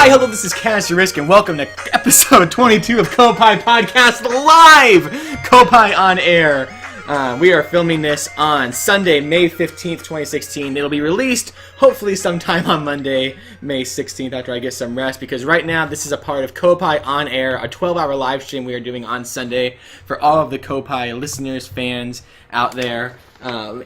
Hi, hello, this is Kaz and welcome to episode 22 of Koppai Podcast Live! Koppai on air. We are filming this on Sunday, May 15th, 2016. It'll be released hopefully sometime on Monday, May 16th, after I get some rest, because right now this is a part of Koppai on air, a 12-hour live stream we are doing on Sunday for all of the Koppai listeners, fans out there.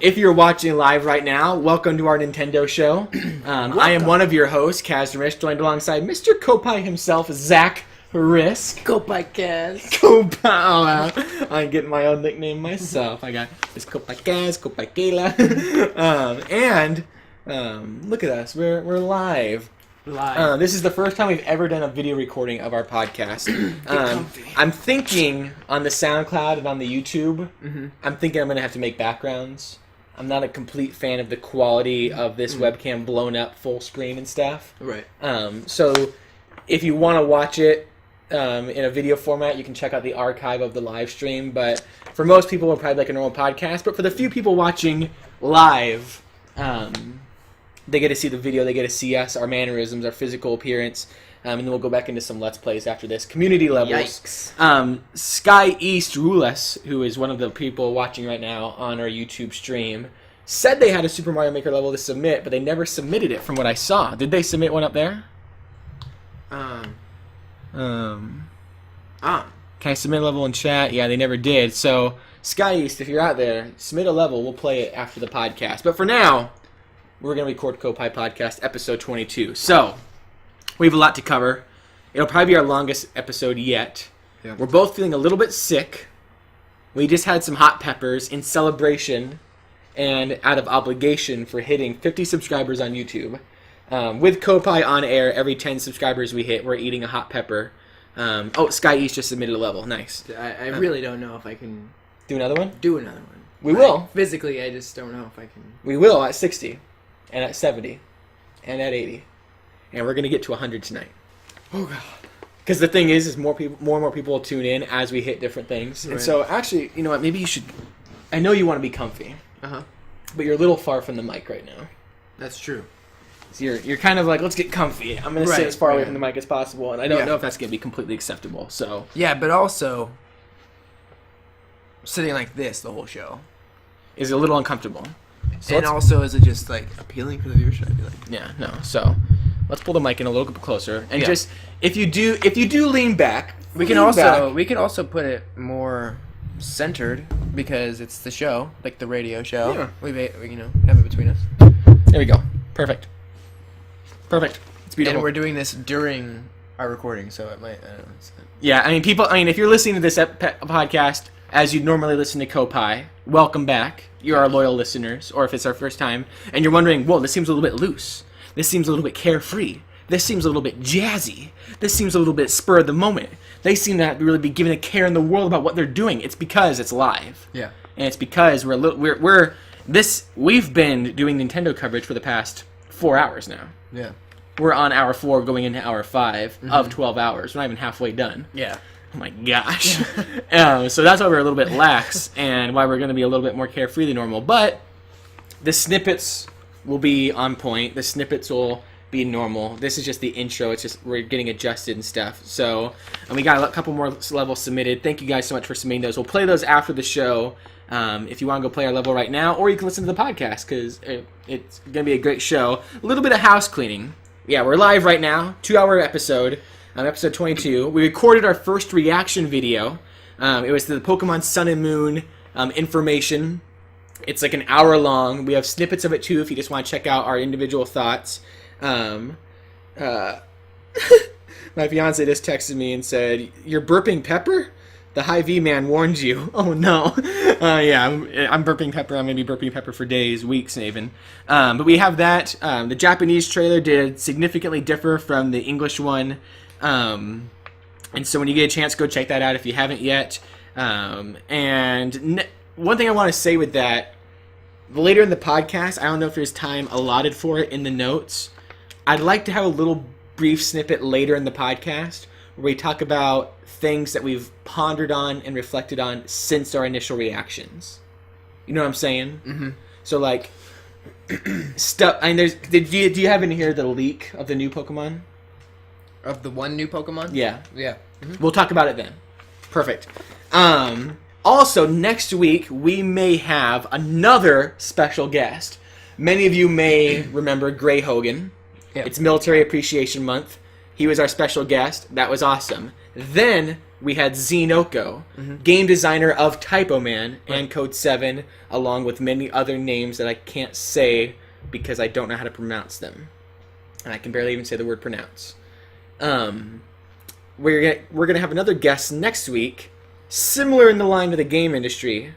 If you're watching live right now, welcome to our Nintendo show. I am one of your hosts, Kaz, joined alongside Mr. Koppai himself, Zak Risk. Koppai Kaz. Koppai. Oh, wow. I'm getting my own nickname myself. I got this Koppai Kaz, Koppai Kayla. Look at us. We're live. This is the first time we've ever done a video recording of our podcast. I'm thinking on the SoundCloud and on the YouTube, I'm thinking I'm going to have to make backgrounds. I'm not a complete fan of the quality of this webcam blown up full screen and stuff. Right. So if you want to watch it in a video format, you can check out the archive of the live stream. But for most people, it'll probably be like a normal podcast. But for the few people watching live, they get to see the video, they get to see us, our mannerisms, our physical appearance, and then we'll go back into some Let's Plays after this. Community levels. Yikes. Sky East Rules, who is one of the people watching right now on our YouTube stream, said they had a Super Mario Maker level to submit, but they never submitted it from what I saw. Did they submit one up there? Can I submit a level in chat? Yeah, they never did. So, Sky East, if you're out there, submit a level. We'll play it after the podcast. But for now, we're going to record Koppai Podcast episode 22. So, we have a lot to cover. It'll probably be our longest episode yet. Yeah. We're both feeling a little bit sick. We just had some hot peppers in celebration and out of obligation for hitting 50 subscribers on YouTube. With Koppai on air, every 10 subscribers we hit, we're eating a hot pepper. Sky East just submitted a level. Nice. I really don't know if I can... Do another one? Do another one. We will. Physically, I just don't know if I can... We will at 60, and at 70, and at 80. And we're going to get to 100 tonight. Oh, God. Because the thing is more and more people will tune in as we hit different things. Right. And so, actually, you know what, maybe you should... I know you want to be comfy. Uh-huh. But you're a little far from the mic right now. That's true. So you're kind of like, let's get comfy. I'm going to sit as far away from the mic as possible, and I don't know if that's going to be completely acceptable. So yeah, but also sitting like this the whole show is a little uncomfortable. So and also, is it just like appealing for the viewership? I feel like. Yeah, no. So let's pull the mic in a little bit closer, and just if you do lean back, we can also put it more centered because it's the show, like the radio show. Yeah. We have it between us. There we go. Perfect. It's beautiful. And we're doing this during our recording, so it might... Yeah, I mean, if you're listening to this podcast as you'd normally listen to Koppai, welcome back. You're our loyal listeners. Or if it's our first time, and you're wondering, whoa, this seems a little bit loose. This seems a little bit carefree. This seems a little bit jazzy. This seems a little bit spur of the moment. They seem to really be giving a care in the world about what they're doing. It's because it's live. Yeah. And it's because we've been doing Nintendo coverage for the past 4 hours now. Yeah. We're on hour 4 going into hour 5 of 12 hours. We're not even halfway done. Yeah. Oh my gosh. So that's why we're a little bit lax and why we're going to be a little bit more carefree than normal. But the snippets will be on point. The snippets will be normal. This is just the intro. It's just we're getting adjusted and stuff. So and we got a couple more levels submitted. Thank you guys so much for submitting those. We'll play those after the show. If you want to go play our level right now, or you can listen to the podcast because it's going to be a great show. A little bit of house cleaning. Yeah, we're live right now. 2-hour episode, episode 22. We recorded our first reaction video. It was to the Pokemon Sun and Moon information. It's like an hour long. We have snippets of it too if you just want to check out our individual thoughts. My fiance just texted me and said, "You're burping pepper? The Hy-Vee man warned you." Oh no. Yeah, I'm burping pepper. I'm going to be burping pepper for days, weeks even. But we have that. The Japanese trailer did significantly differ from the English one. And so when you get a chance, go check that out if you haven't yet. One thing I want to say with that, later in the podcast, I don't know if there's time allotted for it in the notes. I'd like to have a little brief snippet later in the podcast where we talk about things that we've pondered on and reflected on since our initial reactions. You know what I'm saying? Mm-hmm. So, like, stuff. I mean, do you have in here the leak of the new Pokemon? Of the one new Pokemon? Yeah. Yeah. Mm-hmm. We'll talk about it then. Perfect. Also, next week, we may have another special guest. Many of you may remember Gray Hogan. Yeah. It's Military Appreciation Month. He was our special guest. That was awesome. Then we had Zinoko, game designer of Typo Man and Code 7, along with many other names that I can't say because I don't know how to pronounce them. And I can barely even say the word pronounce. We're gonna have another guest next week, similar in the line of the game industry.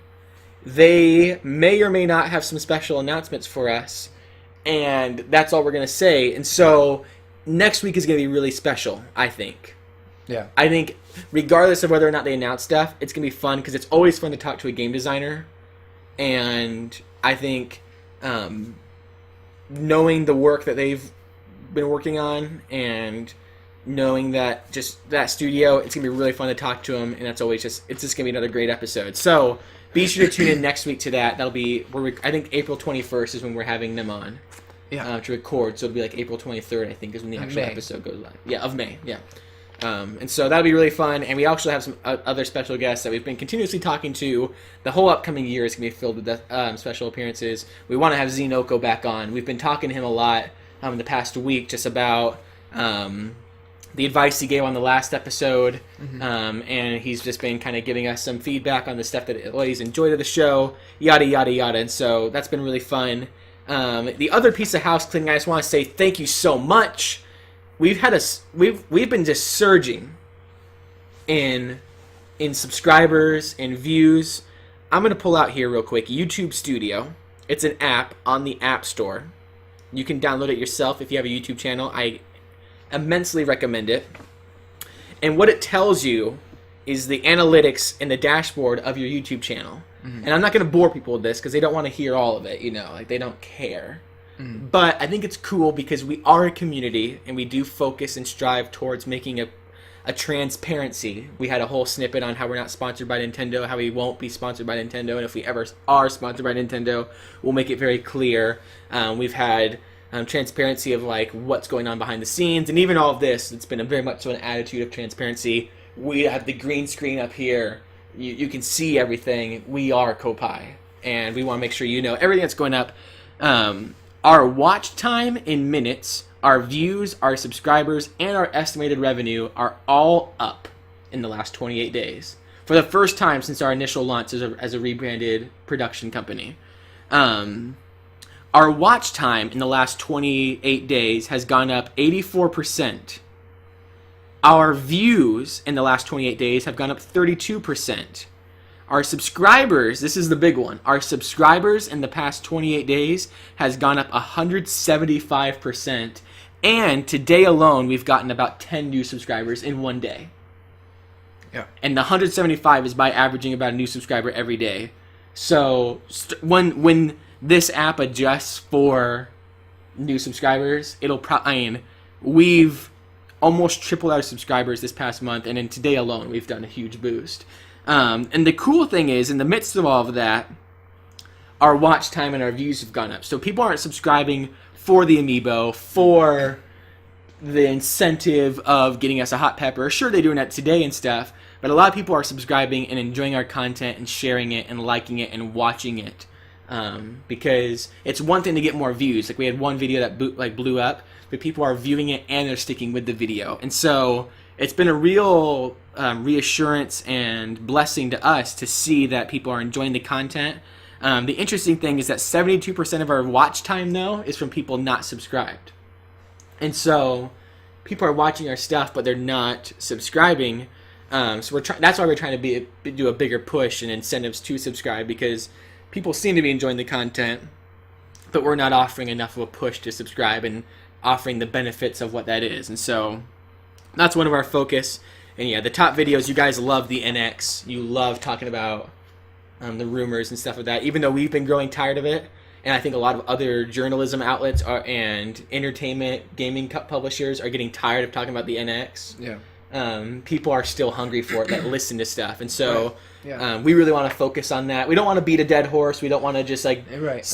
They may or may not have some special announcements for us, and that's all we're gonna say. And so next week is gonna be really special, I think. Yeah. I think regardless of whether or not they announce stuff, it's gonna be fun because it's always fun to talk to a game designer, and I think knowing the work that they've been working on and knowing that just that studio, it's gonna be really fun to talk to them, and it's just gonna be another great episode. So be sure to tune in next week to that. That'll be I think April 21st is when we're having them on to record. So it'll be like April 23rd, I think, is when the actual episode goes live. Yeah, of May. Yeah. And so that'll be really fun, and we actually have some other special guests that we've been continuously talking to. The whole upcoming year is going to be filled with special appearances. We want to have Zinoko back on. We've been talking to him a lot in the past week just about the advice he gave on the last episode, and he's just been kind of giving us some feedback on the stuff that he's enjoyed of the show, yada, yada, yada, and so that's been really fun. The other piece of house cleaning, I just want to say thank you so much. We've been just surging in subscribers and views. I'm gonna pull out here real quick. YouTube Studio. It's an app on the App Store. You can download it yourself if you have a YouTube channel. I immensely recommend it. And what it tells you is the analytics and the dashboard of your YouTube channel. And I'm not gonna bore people with this because they don't want to hear all of it. Like they don't care. But I think it's cool because we are a community and we do focus and strive towards making a transparency. We had a whole snippet on how we're not sponsored by Nintendo, how we won't be sponsored by Nintendo, and if we ever are sponsored by Nintendo, we'll make it very clear. We've had transparency of like what's going on behind the scenes, and even all of this, it's been very much so an attitude of transparency. We have the green screen up here. You can see everything. We are Koppai, and we want to make sure you know everything that's going up. Our watch time in minutes, our views, our subscribers, and our estimated revenue are all up in the last 28 days. For the first time since our initial launch as a rebranded production company. Our watch time in the last 28 days has gone up 84%. Our views in the last 28 days have gone up 32%. Our subscribers, this is the big one, our subscribers in the past 28 days has gone up 175%. And today alone, we've gotten about 10 new subscribers in one day. Yeah. And the 175 is by averaging about a new subscriber every day. So when this app adjusts for new subscribers, we've almost tripled our subscribers this past month, and in today alone, we've done a huge boost. And the cool thing is, in the midst of all of that, our watch time and our views have gone up. So people aren't subscribing for the amiibo, for the incentive of getting us a hot pepper. Sure, they're doing that today and stuff, but a lot of people are subscribing and enjoying our content and sharing it and liking it and watching it. Because it's one thing to get more views. Like we had one video that blew up, but people are viewing it and they're sticking with the video. And so it's been a real reassurance and blessing to us to see that people are enjoying the content. The interesting thing is that 72% of our watch time, though, is from people not subscribed. And so people are watching our stuff, but they're not subscribing. So that's why we're trying to do a bigger push and incentives to subscribe, because people seem to be enjoying the content, but we're not offering enough of a push to subscribe and offering the benefits of what that is. And so that's one of our focus. And yeah, the top videos, you guys love the NX. You love talking about the rumors and stuff like that, even though we've been growing tired of it. And I think a lot of other journalism outlets and entertainment gaming publishers are getting tired of talking about the NX. Yeah. people are still hungry for it that listen to stuff. And so Right. Yeah. we really want to focus on that. We don't want to beat a dead horse. We don't want to just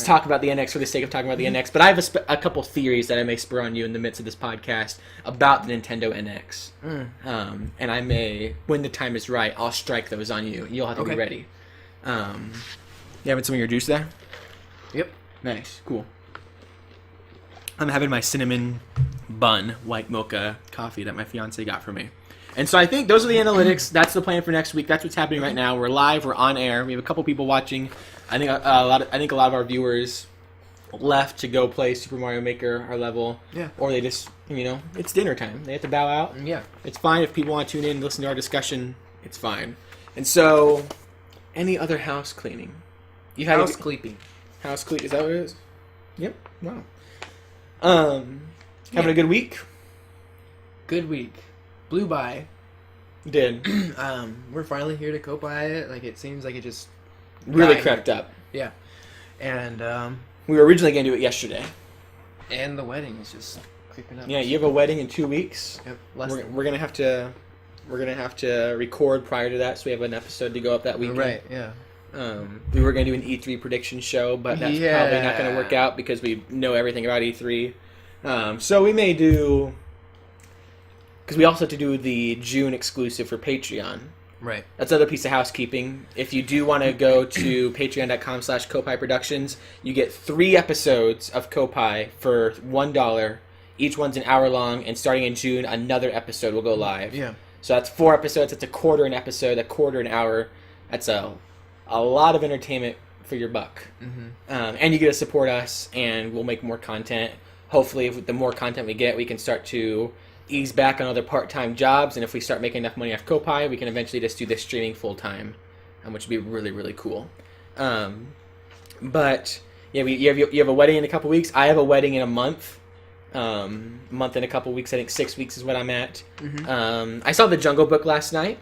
talk about the NX for the sake of talking about the NX. But I have a couple theories that I may spur on you in the midst of this podcast about the Nintendo NX. And I may, when the time is right, I'll strike those on you. You'll have to be ready. You having some of your juice there? Yep. Nice. Cool. I'm having my cinnamon bun white mocha coffee that my fiance got for me. And so I think those are the analytics. That's the plan for next week. That's what's happening right now. We're live. We're on air. We have a couple people watching. I think a lot of our viewers left to go play Super Mario Maker our level. Yeah. Or they just, it's dinner time. They have to bow out. Yeah. It's fine if people want to tune in and listen to our discussion. It's fine. And so, any other house cleaning? You had House cleaning. House clean. Is that what it is? Yep. Wow. Having a good week? Good week. Blew by. Did. We're finally here to Koppai. Like, it seems like it just Really got crept here. up. Yeah. And We were originally going to do it yesterday. and the wedding is just creeping up. Yeah, you have a wedding in 2 weeks. Yep. We're gonna have to record prior to that, so we have an episode to go up that weekend. Right. Yeah. We were gonna do an E3 prediction show, but that's probably not gonna work out because we know everything about E3. So we may do, because we also have to do the June exclusive for Patreon. Right. That's another piece of housekeeping. If you do want to go to patreon.com/Koppai Productions, you get 3 episodes of Koppai for $1. Each one's an hour long, and starting in June, another episode will go live. Yeah. So that's 4 episodes. That's a quarter an episode, a quarter an hour. That's a lot of entertainment for your buck. And you get to support us, and we'll make more content. Hopefully, if the more content we get, we can start to ease back on other part-time jobs, and if we start making enough money off Koppai, we can eventually just do this streaming full-time, which would be really, really cool. But yeah, you have a wedding in a couple weeks. I have a wedding in a month. Month and a couple weeks. I think 6 weeks is what I'm at. I saw the Jungle Book last night.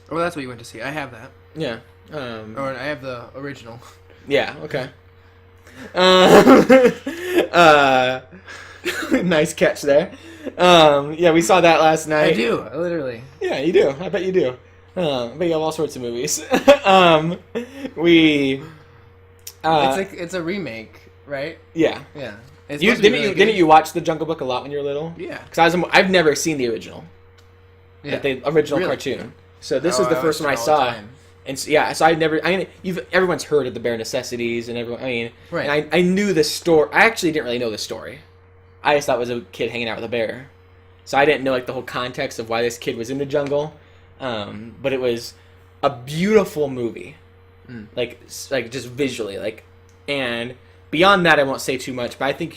Oh, that's what you went to see. I have that. Yeah. Or I have the original. Yeah. Okay. Nice catch there. Yeah, we saw that last night. I do, literally. Yeah, you do. I bet you do. But you have all sorts of movies. It's a remake, right? Yeah. Yeah. Didn't you watch the Jungle Book a lot when you were little? Yeah. Because I've never seen the original. Yeah. The original Really? cartoon. So this is the first one I saw. And so, yeah, so everyone's heard of the Bare Necessities and everyone. Right. And I knew the story. I actually didn't really know the story. I just thought it was a kid hanging out with a bear. So I didn't know the whole context of why this kid was in the jungle. But it was a beautiful movie. Like just visually, and beyond that I won't say too much, but I think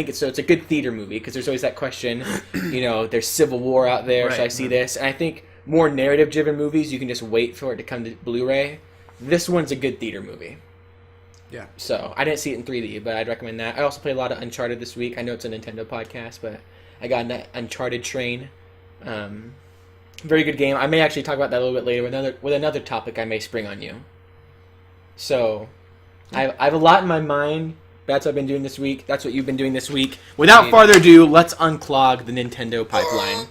it's a good theater movie because there's always that question, there's civil war out there, Right. so I see this, and I think more narrative driven movies you can just wait for it to come to Blu-ray. This one's a good theater movie. Yeah. So I didn't see it in 3D, but I'd recommend that. I also played a lot of Uncharted this week. I know it's a Nintendo podcast, but I got an Uncharted train. Very good game. I may actually talk about that a little bit later with another topic I may spring on you. So I have a lot in my mind. That's what I've been doing this week. That's what you've been doing this week. Without further ado, let's unclog the Nintendo pipeline.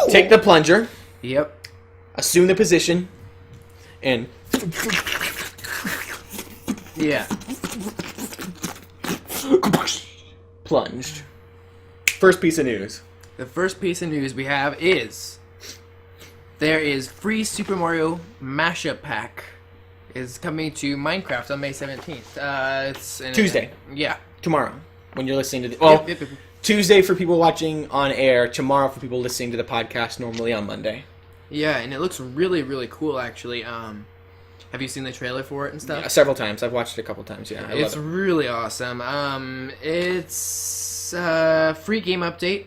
Take the plunger. Yep. Assume the position. And Yeah. plunged. First piece of news. The first piece of news we have is there is free Super Mario mashup pack is coming to Minecraft on May 17th. It's Tuesday. Yeah. Tomorrow. When you're listening to the... Yep. Tuesday for people watching on air. Tomorrow for people listening to the podcast normally on Monday. Yeah, and it looks really, really cool, actually. Have you seen the trailer for it and stuff? Yeah, several times. I've watched it a couple times, yeah. It's really awesome. It's a free game update.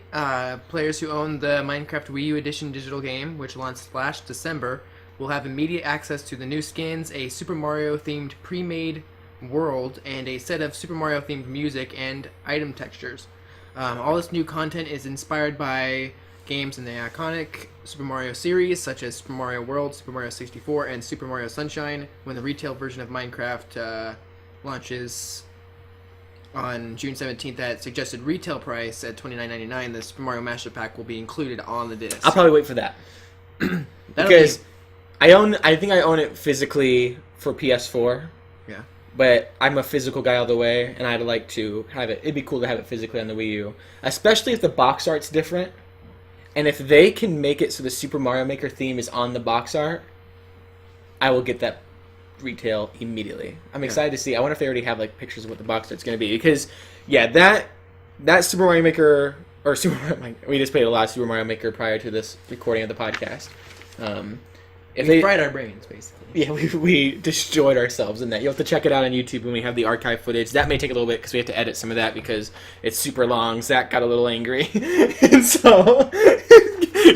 Players who own the Minecraft Wii U Edition digital game, which launched last December, will have immediate access to the new skins, a Super Mario-themed pre-made world, and a set of Super Mario-themed music and item textures. All this new content is inspired by games in the iconic Super Mario series, such as Super Mario World, Super Mario 64, and Super Mario Sunshine, when the retail version of Minecraft launches on June 17th at suggested retail price at $29.99. The Super Mario Master Pack will be included on the disc. I'll probably wait for that. Because I think I own it physically for PS4. Yeah. But I'm a physical guy all the way, and I'd like to have it. It'd be cool to have it physically on the Wii U. Especially if the box art's different. And if they can make it so the Super Mario Maker theme is on the box art, I will get that retail immediately. I'm excited to see. I wonder if they already have like pictures of what the box art's going to be. Because, yeah, that Super Mario Maker... Or Super Mario, we just played a lot of Super Mario Maker prior to this recording of the podcast. We fried our brains, basically. Yeah, we destroyed ourselves in that. You'll have to check it out on YouTube when we have the archive footage. That may take a little bit because we have to edit some of that because it's super long. Zach got a little angry. And so,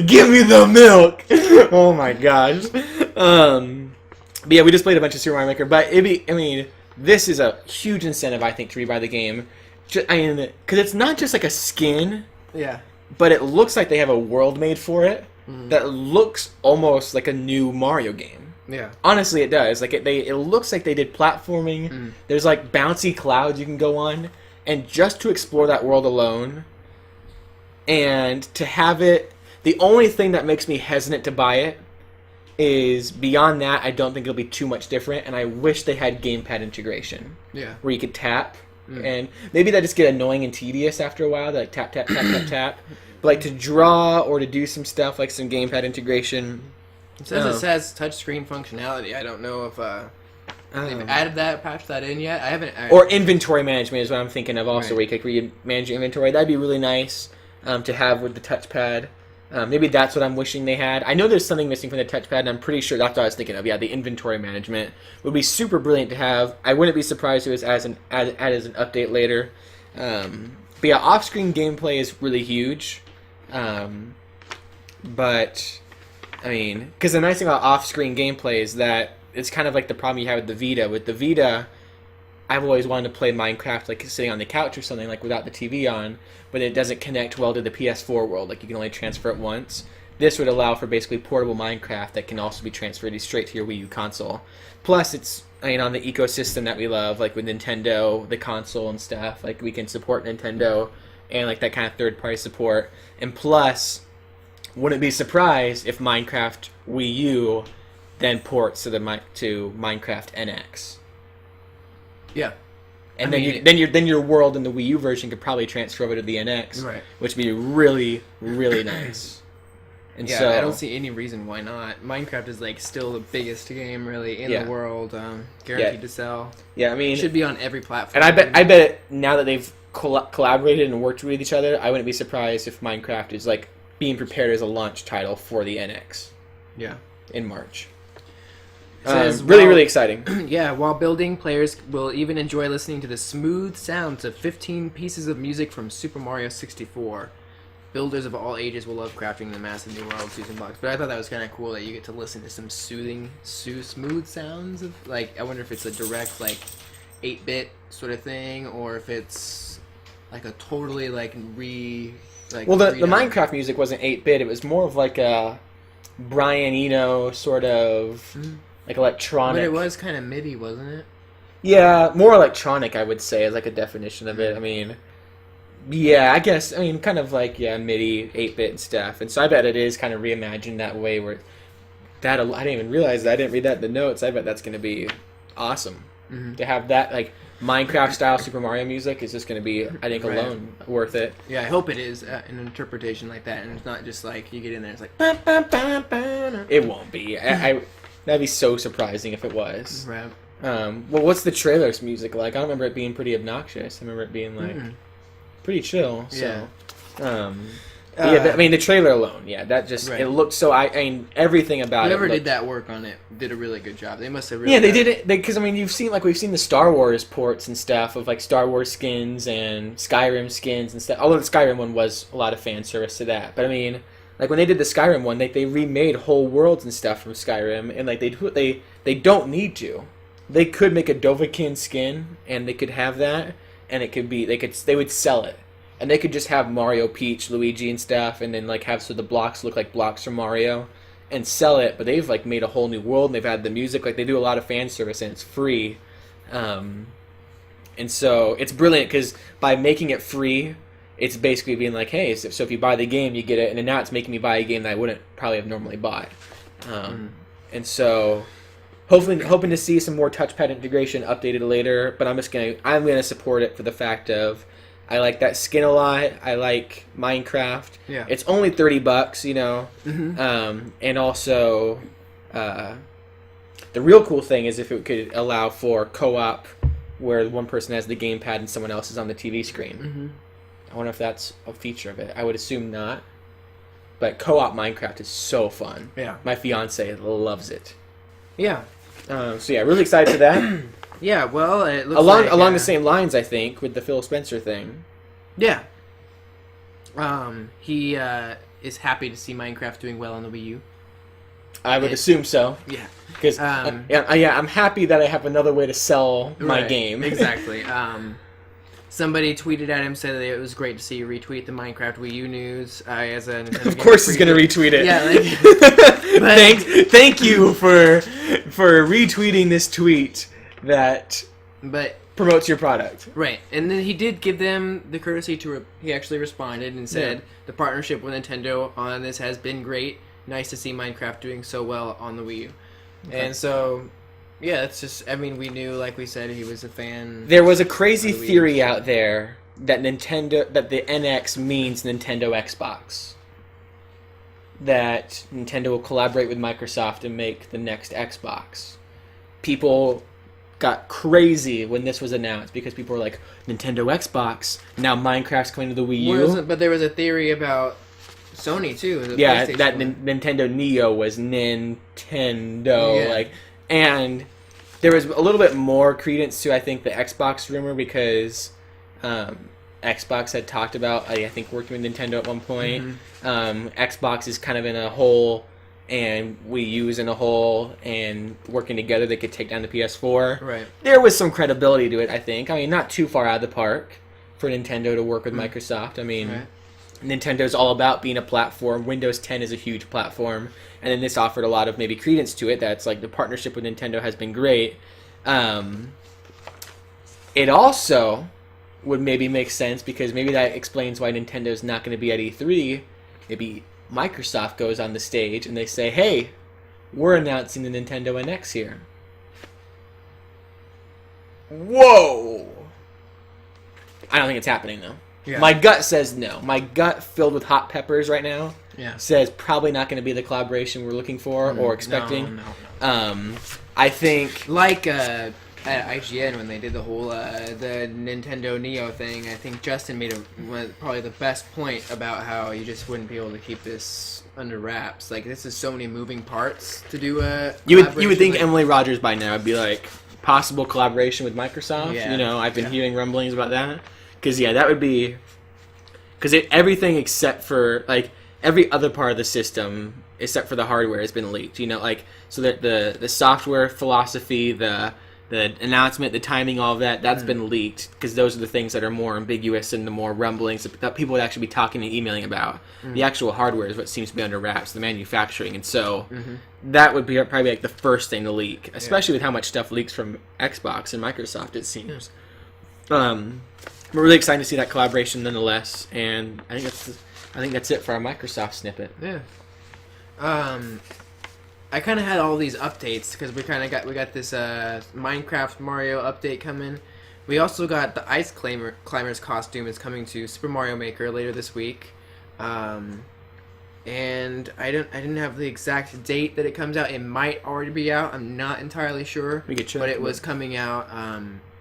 give me the milk! Oh my gosh. But yeah, we just played a bunch of Super Mario Maker. But this is a huge incentive, I think, to rebuy the game. Because it's not just like a skin. Yeah. But it looks like they have a world made for it that looks almost like a new Mario game. Yeah. Honestly, it does. Like it looks like they did platforming. There's like bouncy clouds you can go on, and just to explore that world alone, and to have it. The only thing that makes me hesitant to buy it is beyond that. I don't think it'll be too much different, and I wish they had gamepad integration. Yeah. Where you could tap. And maybe that just get annoying and tedious after a while. Like tap, tap, tap, tap, tap. But like to draw or to do some stuff like some gamepad integration. It says it has touchscreen functionality. I don't know if they've added that, patched that in yet. I haven't. Or inventory management is what I'm thinking of also, right. where you could manage your inventory. That'd be really nice to have with the touchpad. Maybe that's what I'm wishing they had. I know there's something missing from the touchpad, and I'm pretty sure that's what I was thinking of. Yeah, the inventory management would be super brilliant to have. I wouldn't be surprised if it was as an update later. But yeah, off-screen gameplay is really huge. But, I mean, because the nice thing about off-screen gameplay is that it's kind of like the problem you have with the Vita. With the Vita, I've always wanted to play Minecraft like sitting on the couch or something, like without the TV on, but it doesn't connect well to the PS4 world. Like you can only transfer it once. This would allow for basically portable Minecraft that can also be transferred straight to your Wii U console. Plus, it's on the ecosystem that we love, like with Nintendo, the console and stuff. Like we can support Nintendo and like that kind of third-party support. And plus, wouldn't be surprised if Minecraft Wii U then ports to Minecraft NX. Yeah. And then your world in the Wii U version could probably transfer over to the NX, right? Which would be really, really nice. And yeah, so I don't see any reason why not. Minecraft is like still the biggest game really in the world, guaranteed to sell. Yeah, I mean, it should be on every platform. And I bet now that they've collaborated and worked with each other, I wouldn't be surprised if Minecraft is like being prepared as a launch title for the NX. Yeah, in March. Says, really exciting. Yeah, while building, players will even enjoy listening to the smooth sounds of 15 pieces of music from Super Mario 64. Builders of all ages will love crafting the massive new worlds using blocks. But I thought that was kind of cool that you get to listen to some smooth sounds of, like, I wonder if it's a direct, like, 8-bit sort of thing, or if it's, like, a totally, like, well, the Minecraft music wasn't 8-bit. It was more of, like, a Brian Eno sort of... like electronic. But it was kind of MIDI, wasn't it? Yeah, more electronic, I would say, as like a definition of it. I mean, yeah, I guess, kind of like, MIDI, 8-bit and stuff. And so I bet it is kind of reimagined that way where I didn't even realize that. I didn't read that in the notes. I bet that's going to be awesome. To have that, like, Minecraft-style Super Mario music is just going to be, I think, alone worth it. Yeah, I hope it is an interpretation like that, and it's not just like, you get in there, it's like... Bah, bah, bah, bah. It won't be. That'd be so surprising if it was. Right. Well, what's the trailer's music like? I remember it being pretty obnoxious. I remember it being like pretty chill. So. Yeah. The trailer alone. Yeah, that just it looked so. Everything about whoever it. did that work on it did a really good job. They must have really. Yeah, they did it because we've seen the Star Wars ports and stuff of like Star Wars skins and Skyrim skins and stuff. Although the Skyrim one was a lot of fan service to that, but like when they did the Skyrim one, they remade whole worlds and stuff from Skyrim, and like they don't need to. They could make a Dovahkiin skin, and they could have that, and it could be they would sell it, and they could just have Mario, Peach, Luigi, and stuff, and then like have the blocks look like blocks from Mario, and sell it. But they've like made a whole new world, and they've had the music, like they do a lot of fan service, and it's free. And so it's brilliant because by making it free, it's basically being like, hey, so if you buy the game, you get it. And then now it's making me buy a game that I wouldn't probably have normally bought. And so hoping to see some more touchpad integration updated later. But I'm gonna support it for the fact of I like that skin a lot. I like Minecraft. Yeah. It's only $30, you know. Mm-hmm. And also, the real cool thing is if it could allow for co-op, where one person has the gamepad and someone else is on the TV screen. Mm-hmm. I wonder if that's a feature of it. I would assume not. But co-op Minecraft is so fun. Yeah. My fiance loves it. Yeah. So yeah, really excited for that. Yeah, well, it looks along the same lines, I think, with the Phil Spencer thing. Yeah. He is happy to see Minecraft doing well on the Wii U. I would assume so. Yeah. Because I'm happy that I have another way to sell my game. Exactly. Somebody tweeted at him, said that it was great to see you retweet the Minecraft Wii U news. As a Nintendo of course he's going to retweet it. Yeah, like, thank you for retweeting this tweet that promotes your product. Right, and then he did give them the courtesy to he actually responded and said the partnership with Nintendo on this has been great. Nice to see Minecraft doing so well on the Wii U. Okay. And so, yeah, it's just, I mean, we knew, like we said, he was a fan. There was a crazy theory out there that the NX means Nintendo Xbox. That Nintendo will collaborate with Microsoft and make the next Xbox. People got crazy when this was announced because people were like, Nintendo Xbox, now Minecraft's coming to the Wii U. But there was a theory about Sony too. Yeah, that Nintendo Neo was Nintendo, and there was a little bit more credence to I think the Xbox rumor because Xbox had talked about I think working with Nintendo at one point. Mm-hmm. Xbox is kind of in a hole, and Wii U's in a hole, and working together they could take down the PS4. Right. There was some credibility to it, I think. I mean, not too far out of the park for Nintendo to work with Microsoft. I mean. Right. Nintendo's all about being a platform. Windows 10 is a huge platform, and then this offered a lot of maybe credence to it. That's like the partnership with Nintendo has been great. It also would maybe make sense because maybe that explains why Nintendo's not going to be at E3. Maybe Microsoft goes on the stage and they say, "Hey, we're announcing the Nintendo NX here." Whoa! I don't think it's happening though. Yeah. My gut says no. My gut, filled with hot peppers right now, says probably not going to be the collaboration we're looking for or expecting. No. I think like at IGN when they did the whole the Nintendo Neo thing, I think Justin made probably the best point about how you just wouldn't be able to keep this under wraps. Like this is so many moving parts to do a. You would think Emily Rogers by now would be like possible collaboration with Microsoft. Yeah. You know, I've been hearing rumblings about that. Because, that would be... Because everything except for, like, every other part of the system, except for the hardware, has been leaked. You know, like, so that the software philosophy, the announcement, the timing, all of that's been leaked. Because those are the things that are more ambiguous and the more rumblings that people would actually be talking and emailing about. The actual hardware is what seems to be under wraps, the manufacturing. And so, that would be probably, like, the first thing to leak. Especially with how much stuff leaks from Xbox and Microsoft, it seems. We're really excited to see that collaboration, nonetheless, and I think that's it for our Microsoft snippet. Yeah. I kind of had all these updates because we got this Minecraft Mario update coming. We also got the Ice Climber's costume is coming to Super Mario Maker later this week, and I didn't have the exact date that it comes out. It might already be out. I'm not entirely sure. We could check, but it was coming out.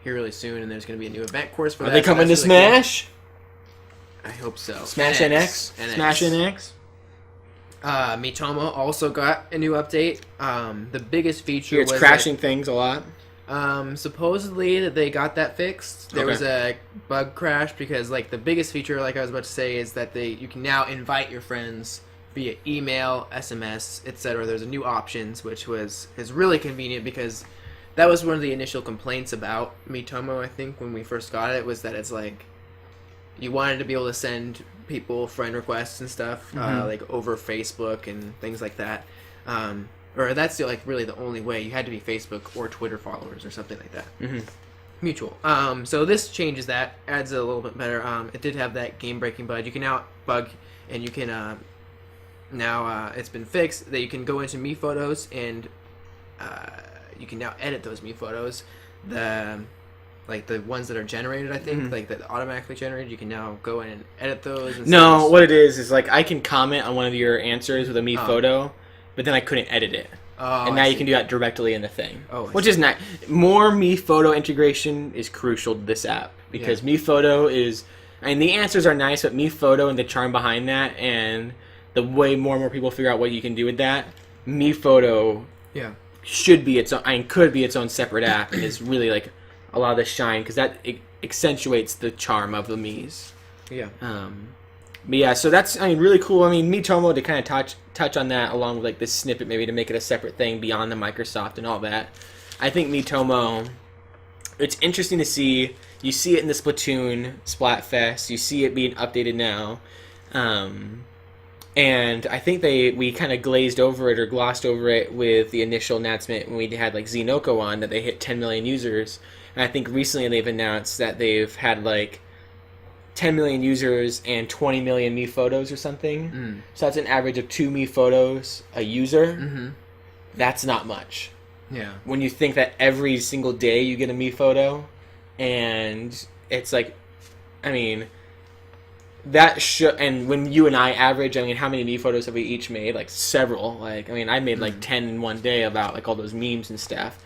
Here really soon, and there's going to be a new event course for that. Are they coming to Smash? Cool. I hope so. Smash NX? Smash NX? Miitomo also got a new update. The biggest feature was... It's crashing things a lot. Supposedly that they got that fixed. There was a bug crash because, like, the biggest feature, like I was about to say, is that you can now invite your friends via email, SMS, etc. There's a new options, which is really convenient because... That was one of the initial complaints about Miitomo, I think, when we first got it, was that it's like you wanted to be able to send people friend requests and stuff, like over Facebook and things like that. Or that's really the only way. You had to be Facebook or Twitter followers or something like that. Mutual. So this changes that, adds it a little bit better. It did have that game-breaking bug. You can now bug, and you can now it's been fixed that you can go into Me Photos and you can now edit those Me Photos. The ones that are generated, I think, like that automatically generated, you can now go in and edit those. No, what it is like I can comment on one of your answers with a Me photo, but then I couldn't edit it. Oh, and now you can do that directly in the thing, which see. is nice. More Me Photo integration is crucial to this app because Me Photo is, the answers are nice, but Me Photo and the charm behind that, and the way more and more people figure out what you can do with that, Me Photo should be its own, could be its own separate app, and is really like a lot of the shine because that accentuates the charm of the Miis. Yeah. But yeah, so that's really cool. Miitomo to kind of touch on that along with like this snippet maybe to make it a separate thing beyond the Microsoft and all that. I think Miitomo, it's interesting to see. You see it in the Splatoon Splatfest. You see it being updated now. And I think we kind of glazed over it or glossed over it with the initial announcement when we had like Xenoko on that they hit 10 million users. And I think recently they've announced that they've had like 10 million users and 20 million Me Photos or something. So that's an average of 2 Me Photos a user. That's not much. Yeah. When you think that every single day you get a Me Photo, and it's like, and when you and I average, how many Me Photos have we each made? Like several. Like, I made like 10 in one day about like all those memes and stuff.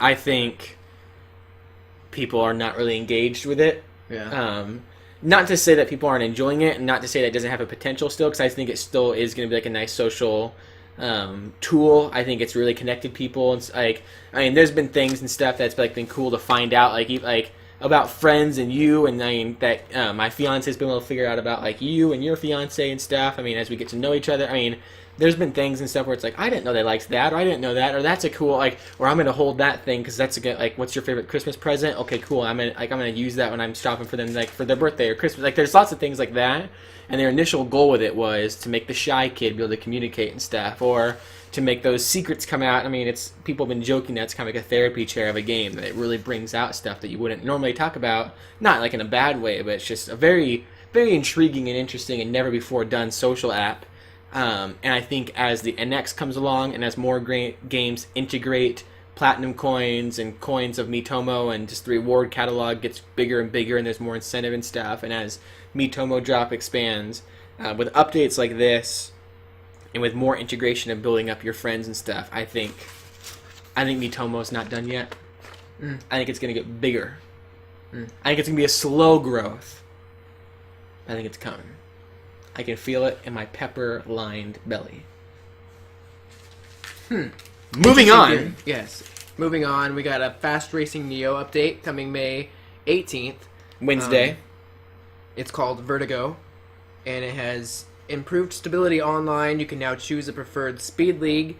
I think people are not really engaged with it. Yeah. Not to say that people aren't enjoying it, and not to say that it doesn't have a potential still, because I think it still is going to be like a nice social tool. I think it's really connected people. It's like, there's been things and stuff that's like been cool to find out, like about friends and you, and that my fiance's been able to figure out about like you and your fiance and stuff. As we get to know each other, there's been things and stuff where it's like, I didn't know they liked that, or I didn't know that, or that's a cool, like, or I'm gonna hold that thing because that's a good, like, what's your favorite Christmas present? Okay, cool. I'm gonna use that when I'm shopping for them, like for their birthday or Christmas. Like, there's lots of things like that. And their initial goal with it was to make the shy kid be able to communicate and stuff, or to make those secrets come out. It's people have been joking that's kind of like a therapy chair of a game, that it really brings out stuff that you wouldn't normally talk about, not like in a bad way, but it's just a very, very intriguing and interesting and never before done social app. And I think as the NX comes along and as more games integrate platinum coins and coins of Miitomo, and just the reward catalog gets bigger and bigger and there's more incentive and stuff, and as Miitomo Drop expands, with updates like this and with more integration of building up your friends and stuff, I think Miitomo's not done yet. I think it's going to get bigger. I think it's going to be a slow growth. I think it's coming. I can feel it in my pepper-lined belly. Moving on. Yes. Moving on, we got a Fast Racing Neo update coming May 18th. Wednesday. It's called Vertigo, and it has improved stability online. You can now choose a preferred speed league,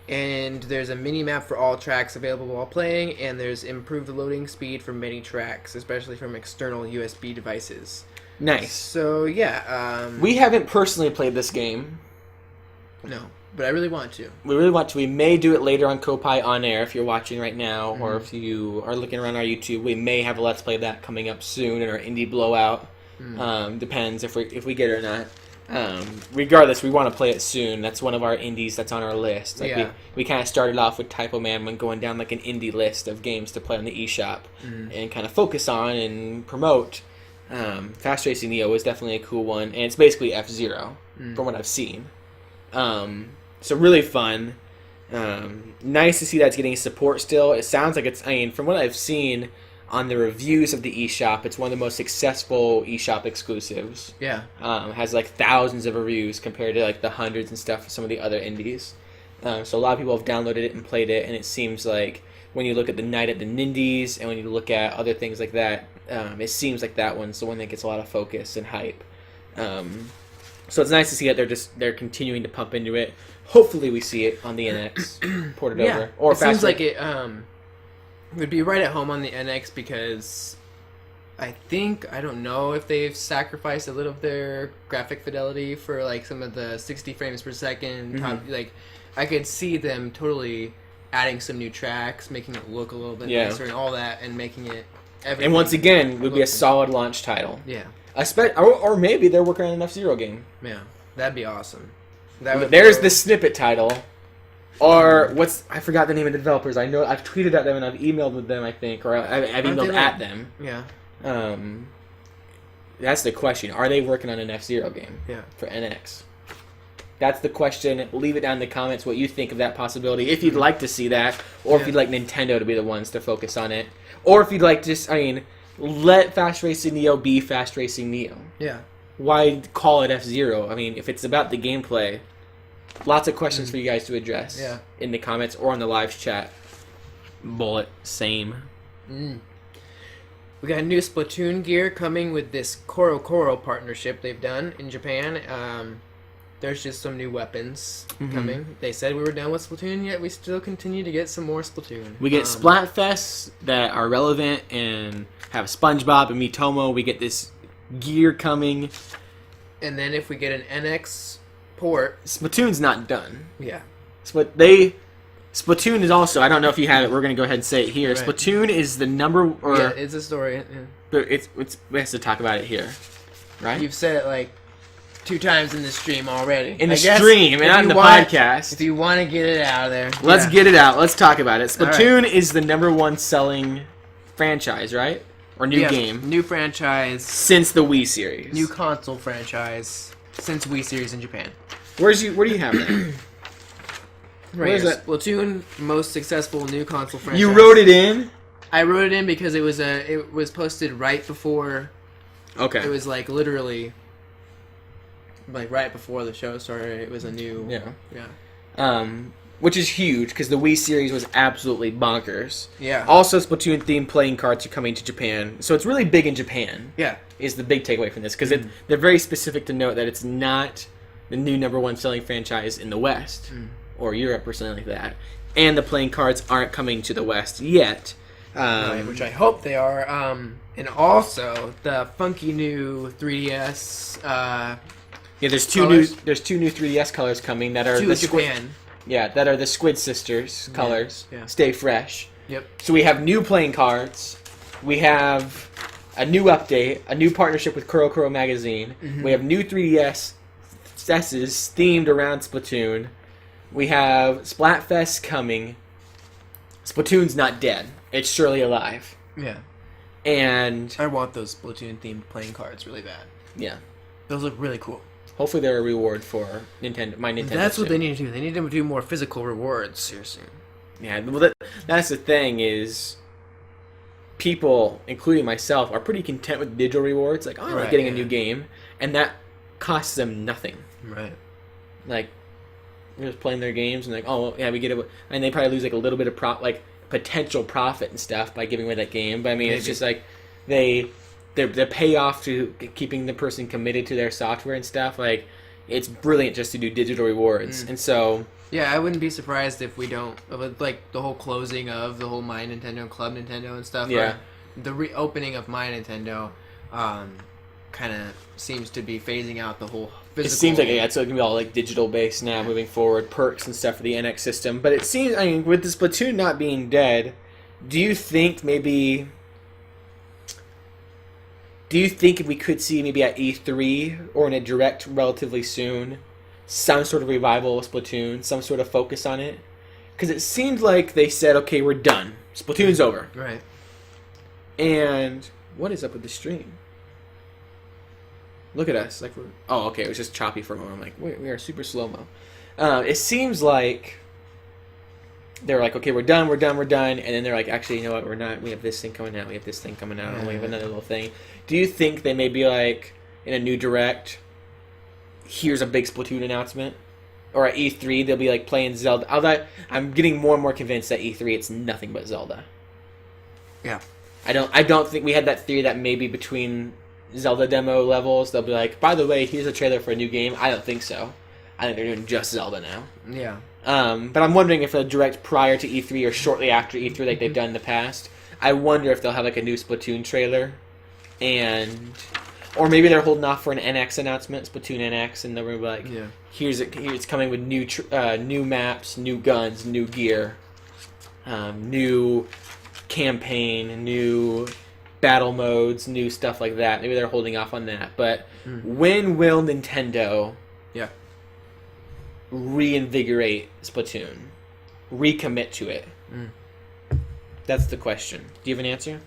and there's a mini-map for all tracks available while playing, and there's improved loading speed for many tracks, especially from external USB devices. Nice. So, yeah. We haven't personally played this game. No, but I really want to. We really want to. We may do it later on Koppai On Air if you're watching right now, or if you are looking around our YouTube. We may have a Let's Play of that coming up soon in our Indie Blowout. Depends if we get it or not. Regardless, we want to play it soon. That's one of our indies that's on our list. We kind of started off with Typo Man when going down like an indie list of games to play on the eShop and kind of focus on and promote. Fast Racing Neo is definitely a cool one, and it's basically F-Zero from what I've seen. So really fun. Nice to see that's getting support still. It sounds like it's, from what I've seen on the reviews of the eShop, it's one of the most successful eShop exclusives. Yeah. Has like thousands of reviews compared to like the hundreds and stuff for some of the other indies. So a lot of people have downloaded it and played it, and it seems like when you look at the Night at the Nindies and when you look at other things like that, it seems like that one's the one that gets a lot of focus and hype. So it's nice to see that they're continuing to pump into it. Hopefully we see it on the NX ported over. Or it seems like it would be right at home on the NX because I don't know if they've sacrificed a little of their graphic fidelity for like some of the 60 frames per second. Like I could see them totally adding some new tracks, making it look a little bit Yeah. nicer, and all that, and making it. Everything And once again, would be a looking- solid launch title. Yeah, Or maybe they're working on an F-Zero game. yeah, that'd be awesome. That would There's go- the snippet title. Or I forgot the name of the developers. I know I've tweeted at them and I've emailed with them, I think, or I've Aren't emailed they at them. Yeah, That's the question. Are they working on an F-Zero game yeah. for NX? That's the question. Leave it down in the comments what you think of that possibility. If you'd like to see that, or if Yeah. you'd like Nintendo to be the ones to focus on it. Or if you'd like let Fast Racing Neo be Fast Racing Neo. Yeah. Why call it F-Zero? I mean, if it's about the gameplay, lots of questions for you guys to address Yeah. in the comments or on the live chat. Bullet, same. We got new Splatoon gear coming with this Koro partnership they've done in Japan. There's just some new weapons coming. They said we were done with Splatoon, yet we still continue to get some more Splatoon. We get Splatfests that are relevant and have SpongeBob and Miitomo. We get this gear coming. And then if we get an NX port, Splatoon's not done. yeah. Splatoon is also, I don't know if you have it, we're going to go ahead and say it here. Right. Splatoon is the number, Yeah, it's a story. Yeah. we have to talk about it here, right? You've said it like 2 times in the stream already. In the I guess stream, and if not in you the want- podcast. If you want to get it out of there. Let's yeah. get it out. Let's talk about it. All right. Splatoon is the number 1 selling franchise, right? Or new Yeah, game New franchise. since the Wii series. New console franchise since Wii series in Japan. Where do you have that? Right Where's here. that? Splatoon, most successful new console franchise. You wrote it in? I wrote it in because it was posted right before. Okay. It was like literally, like right before the show started. It was a new. Yeah. Which is huge because the Wii series was absolutely bonkers. Yeah. Also, Splatoon themed playing cards are coming to Japan, so it's really big in Japan. Yeah. Is the big takeaway from this because they're very specific to note that it's not the new number 1 selling franchise in the West or Europe or something like that, and the playing cards aren't coming to the West yet. Right, which I hope they are. And also the funky new 3DS. Yeah, there's two Colors? new 3DS colors coming that are To the Japan. that are the Squid Sisters colors. yeah. Stay fresh. Yep. So we have new playing cards. We have a new update, a new partnership with Kuro Magazine. We have new 3DS S's themed around Splatoon. We have Splatfest coming. Splatoon's not dead. It's surely alive. Yeah. And I want those Splatoon themed playing cards really bad. yeah, Those look really cool. hopefully they're a reward for Nintendo. My Nintendo. That's what soon. they need to do. They need to do more physical rewards. Seriously. Yeah, well, that's the thing is, people, including myself, are pretty content with digital rewards. Like, oh, I'm Right, getting a yeah. new game, and that costs them nothing. Right. Like, they're just playing their games, and like, oh, well, yeah, we get it, and they probably lose like a little bit of potential profit and stuff by giving away that game. But I mean, it's Maybe. just like their payoff to keeping the person committed to their software and stuff. Like, it's brilliant just to do digital rewards, and so. Yeah, I wouldn't be surprised if we don't, like, the whole closing of the whole My Nintendo, Club Nintendo and stuff. Yeah. Right? The reopening of My Nintendo kind of seems to be phasing out the whole physical. It seems like it's going to be all like digital based now moving forward, perks and stuff for the NX system. But it seems, I mean, with the Splatoon not being dead, do you think we could see maybe at E3 or in a direct relatively soon some sort of revival of Splatoon, some sort of focus on it? Because it seemed like they said, okay, we're done. Splatoon's over. Right. And what is up with the stream? Look at us. Like, oh, okay, it was just choppy for a moment. I'm like, we are super slow-mo. It seems like they're like, okay, we're done, and then they're like, actually, you know what, we're not. We have this thing coming out, and we have another little thing. Do you think they may be like, in a new direct, here's a big Splatoon announcement? Or at E3, they'll be like playing Zelda. I'm getting more and more convinced that E3, it's nothing but Zelda. Yeah. I don't think we had that theory that maybe between Zelda demo levels, they'll be like, by the way, here's a trailer for a new game. I don't think so. I think they're doing just Zelda now. Yeah. But I'm wondering if a direct prior to E3 or shortly after E3 like they've done in the past, I wonder if they'll have like a new Splatoon trailer. Or maybe they're holding off for an NX announcement, Splatoon NX, and they're going to be like, Yeah. here's it's coming with new maps, new guns, new gear. new campaign, new battle modes, new stuff like that. Maybe they're holding off on that. But when will Nintendo reinvigorate Splatoon? Recommit to it? That's the question. Do you have an answer?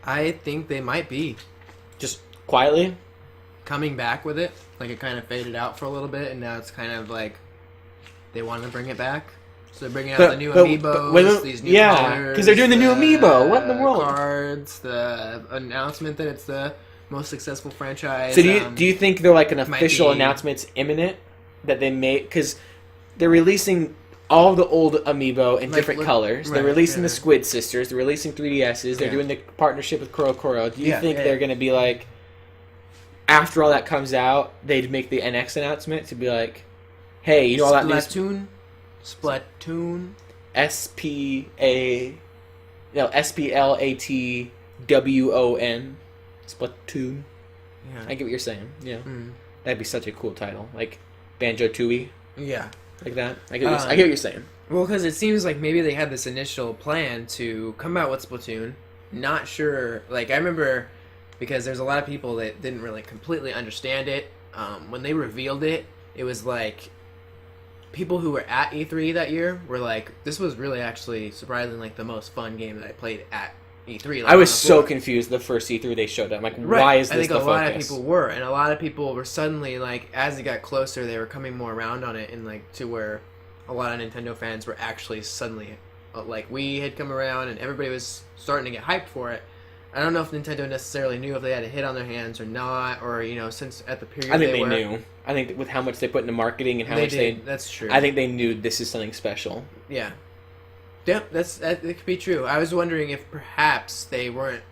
I think they might be Just quietly? coming back with it. Like, it kind of faded out for a little bit, and now it's kind of like they want to bring it back. So they're bringing out the new amiibos, these new colors. Because they're doing the new amiibo. What in the world? Cards, the announcement that it's the most successful franchise. So do you think they're like an official be... announcement's imminent that they made? Because they're releasing all the old amiibo in different colors. They're releasing the Squid Sisters. They're releasing 3DSs. They're doing the partnership with Kuro. Do you think they're going to be like, after all that comes out, they'd make the NX announcement to be like, hey, you know all that new... Splatoon? SPLATWON. Splatoon. Yeah. I get what you're saying. Yeah. That'd be such a cool title. Like Banjo-Tooie. Yeah. Like that. I get what you're saying. Well, because it seems like maybe they had this initial plan to come out with Splatoon. Not sure. Like, I remember, because there's a lot of people that didn't really completely understand it. When they revealed it, it was like, people who were at E3 that year were like, this was really actually surprisingly like the most fun game that I played at E3. Like, I was so confused the first E3 they showed up. I'm like, why is this the focus? I think a lot of people were, and a lot of people were suddenly, like, as it got closer, they were coming more around on it, and like, to where a lot of Nintendo fans were actually suddenly, like, we had come around, and everybody was starting to get hyped for it. I don't know if Nintendo necessarily knew if they had a hit on their hands or not, or, you know, since at the period I think they knew. I think with how much they put into marketing and how much they... That's true. I think they knew this is something special. Yeah. Yeah, that could be true. I was wondering if perhaps they weren't...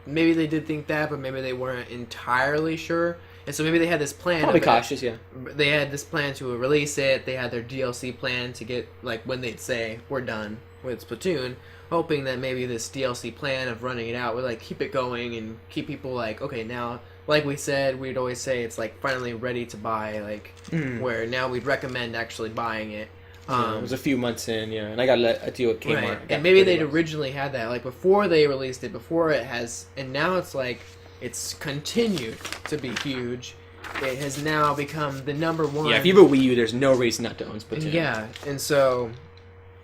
Maybe they did think that, but maybe they weren't entirely sure. And so maybe they had this plan. Probably cautious, yeah. They had this plan to release it. They had their DLC plan to get, like, when they'd say, we're done with Splatoon, hoping that maybe this DLC plan of running it out would, like, keep it going and keep people, like, okay, now, like we said, we'd always say it's, like, finally ready to buy, like, where now we'd recommend actually buying it. It was a few months in, yeah, and I got a deal with Kmart. Right. And maybe they'd originally had that, like, before they released it, before it has, and now it's like, it's continued to be huge. It has now become the number one. Yeah, if you have a Wii U, there's no reason not to own Splatoon. Yeah, and so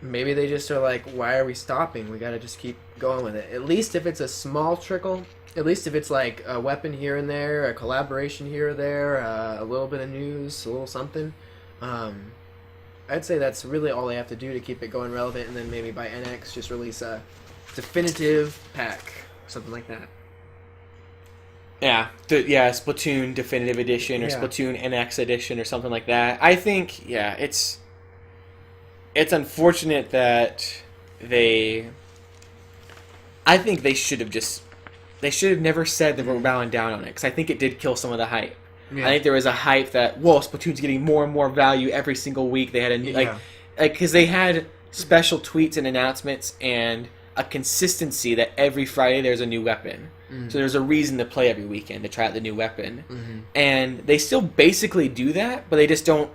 maybe they just are like, why are we stopping? We gotta just keep going with it. At least if it's a small trickle, at least if it's like a weapon here and there, a collaboration here or there, a little bit of news, a little something. I'd say that's really all they have to do to keep it going relevant, and then maybe by NX just release a definitive pack, something like that. Yeah, Splatoon Definitive Edition or Splatoon NX Edition or something like that. I think, yeah, it's unfortunate that I think they should have never said that we're bowing down on it, because I think it did kill some of the hype. Yeah. I think there was a hype that, whoa, Splatoon's getting more and more value every single week. They had a new, because they had special tweets and announcements and a consistency that every Friday there's a new weapon. So there's a reason to play every weekend to try out the new weapon. And they still basically do that, but they just don't,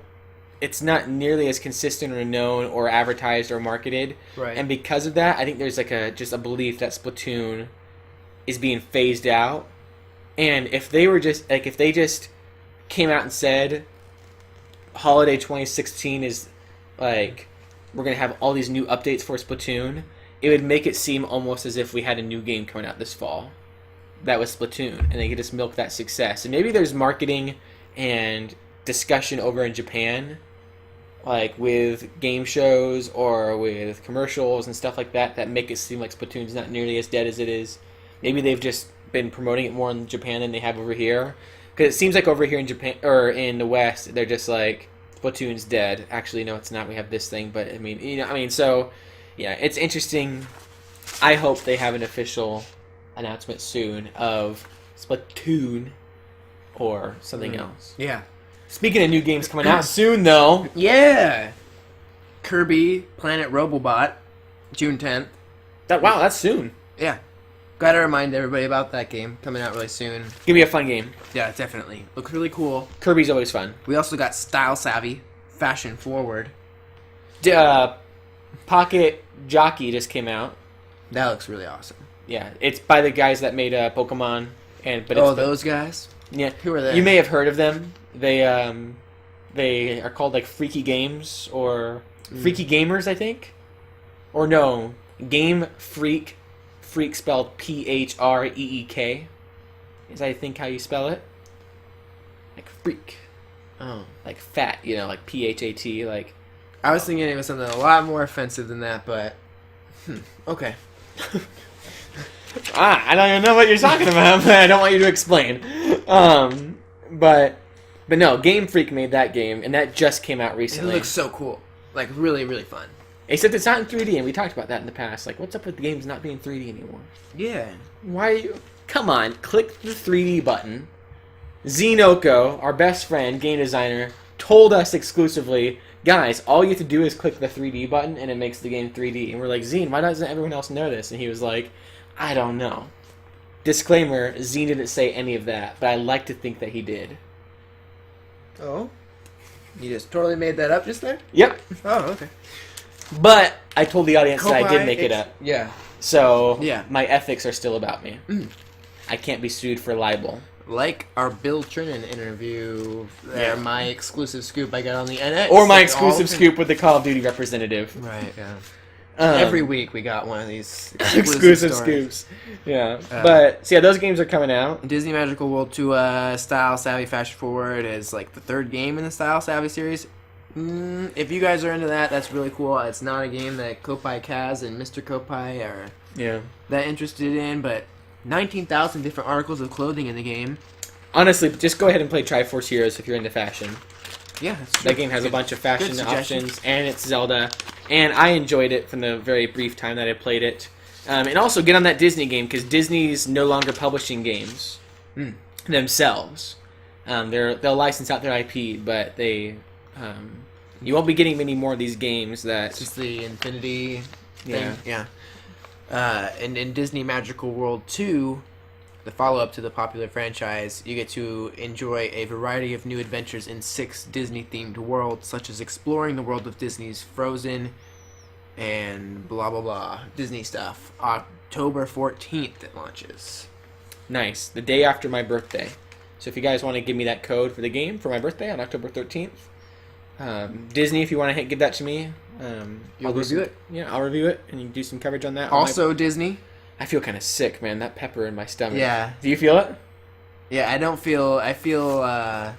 it's not nearly as consistent or known or advertised or marketed. Right. And because of that, I think there's like just a belief that Splatoon is being phased out. And if they were just, like, if they just came out and said, Holiday 2016 is, like, we're going to have all these new updates for Splatoon, it would make it seem almost as if we had a new game coming out this fall. That was Splatoon, and they could just milk that success. And maybe there's marketing and discussion over in Japan, like with game shows or with commercials and stuff like that, that make it seem like Splatoon's not nearly as dead as it is. Maybe they've just been promoting it more in Japan than they have over here. Because it seems like over here in Japan, or in the West, they're just like, Splatoon's dead. Actually, no, it's not. We have this thing. But, I mean, so, yeah, it's interesting. I hope they have an official announcement soon of Splatoon or something else. Yeah. Speaking of new games coming out soon, though. Yeah. Kirby Planet Robobot, June 10th. Wow, that's soon. Yeah. Gotta remind everybody about that game coming out really soon. Give me a fun game. Yeah, definitely. Looks really cool. Kirby's always fun. We also got Style Savvy, Fashion Forward. Pocket Jockey just came out. That looks really awesome. Yeah, it's by the guys that made Pokemon. Those guys? Yeah. Who are they? You may have heard of them. They are called like Freaky Games or Freaky Gamers, I think. Or no, Game Freak. Freak spelled Phreek. Is I think how you spell it. Like freak. Oh. Like fat, like PHAT, like. I was thinking it was something a lot more offensive than that, but okay. I don't even know what you're talking about, but I don't want you to explain. But no, Game Freak made that game, and that just came out recently. It looks so cool. Like, really, really fun. Except it's not in 3D, and we talked about that in the past. Like, what's up with the games not being 3D anymore? Yeah. Why are you... Come on, click the 3D button. Zinoko, our best friend, game designer, told us exclusively, guys, all you have to do is click the 3D button, and it makes the game 3D. And we're like, Zine, why doesn't everyone else know this? And he was like, I don't know. Disclaimer, Zine didn't say any of that, but I like to think that he did. Oh? You just totally made that up just there? Yep. Oh, okay. But I told the audience that I did make it up. Yeah. So yeah. My ethics are still about me. I can't be sued for libel. Like our Bill Trinan interview, my exclusive scoop I got on the NX. Or my exclusive scoop with the Call of Duty representative. Right, yeah. Every week we got one of these exclusive scoops. Yeah. But, so yeah, those games are coming out. Disney Magical World 2 Style Savvy Fashion Forward is like the third game in the Style Savvy series. If you guys are into that, that's really cool. It's not a game that Koppai Kaz and Mr. Koppai are that interested in, but 19,000 different articles of clothing in the game. Honestly, just go ahead and play Triforce Heroes if you're into fashion. Yeah, that's true. That game has a bunch of fashion options, and it's Zelda. And I enjoyed it from the very brief time that I played it. And also get on that Disney game, because Disney's no longer publishing games themselves. They'll license out their IP, but they... you won't be getting many more of these games that... It's just the Infinity thing. Yeah. And in Disney Magical World 2, the follow-up to the popular franchise, you get to enjoy a variety of new adventures in 6 Disney-themed worlds, such as exploring the world of Disney's Frozen and blah, blah, blah. Disney stuff. October 14th it launches. Nice. The day after my birthday. So if you guys want to give me that code for the game for my birthday on October 13th, Disney, if you want to give that to me, I'll review it. Yeah, I'll review it, and you can do some coverage on that. Also, Disney. I feel kind of sick, man. That pepper in my stomach. Yeah. Do you feel it? Yeah, I feel...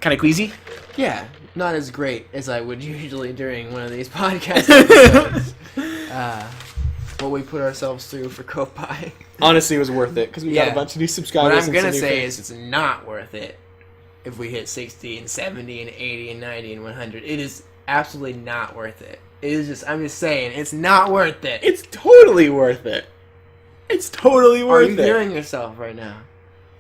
kind of queasy? Yeah, not as great as I would usually during one of these podcast episodes. What we put ourselves through for Koppai. Honestly, it was worth it, because we got a bunch of new subscribers. What I'm going to say is it's not worth it if we hit 60 and 70 and 80 and 90 and 100. It is absolutely not worth it. It is just... I'm just saying, it's not worth it. It's totally worth it. It's totally worth it. Are you hearing yourself right now?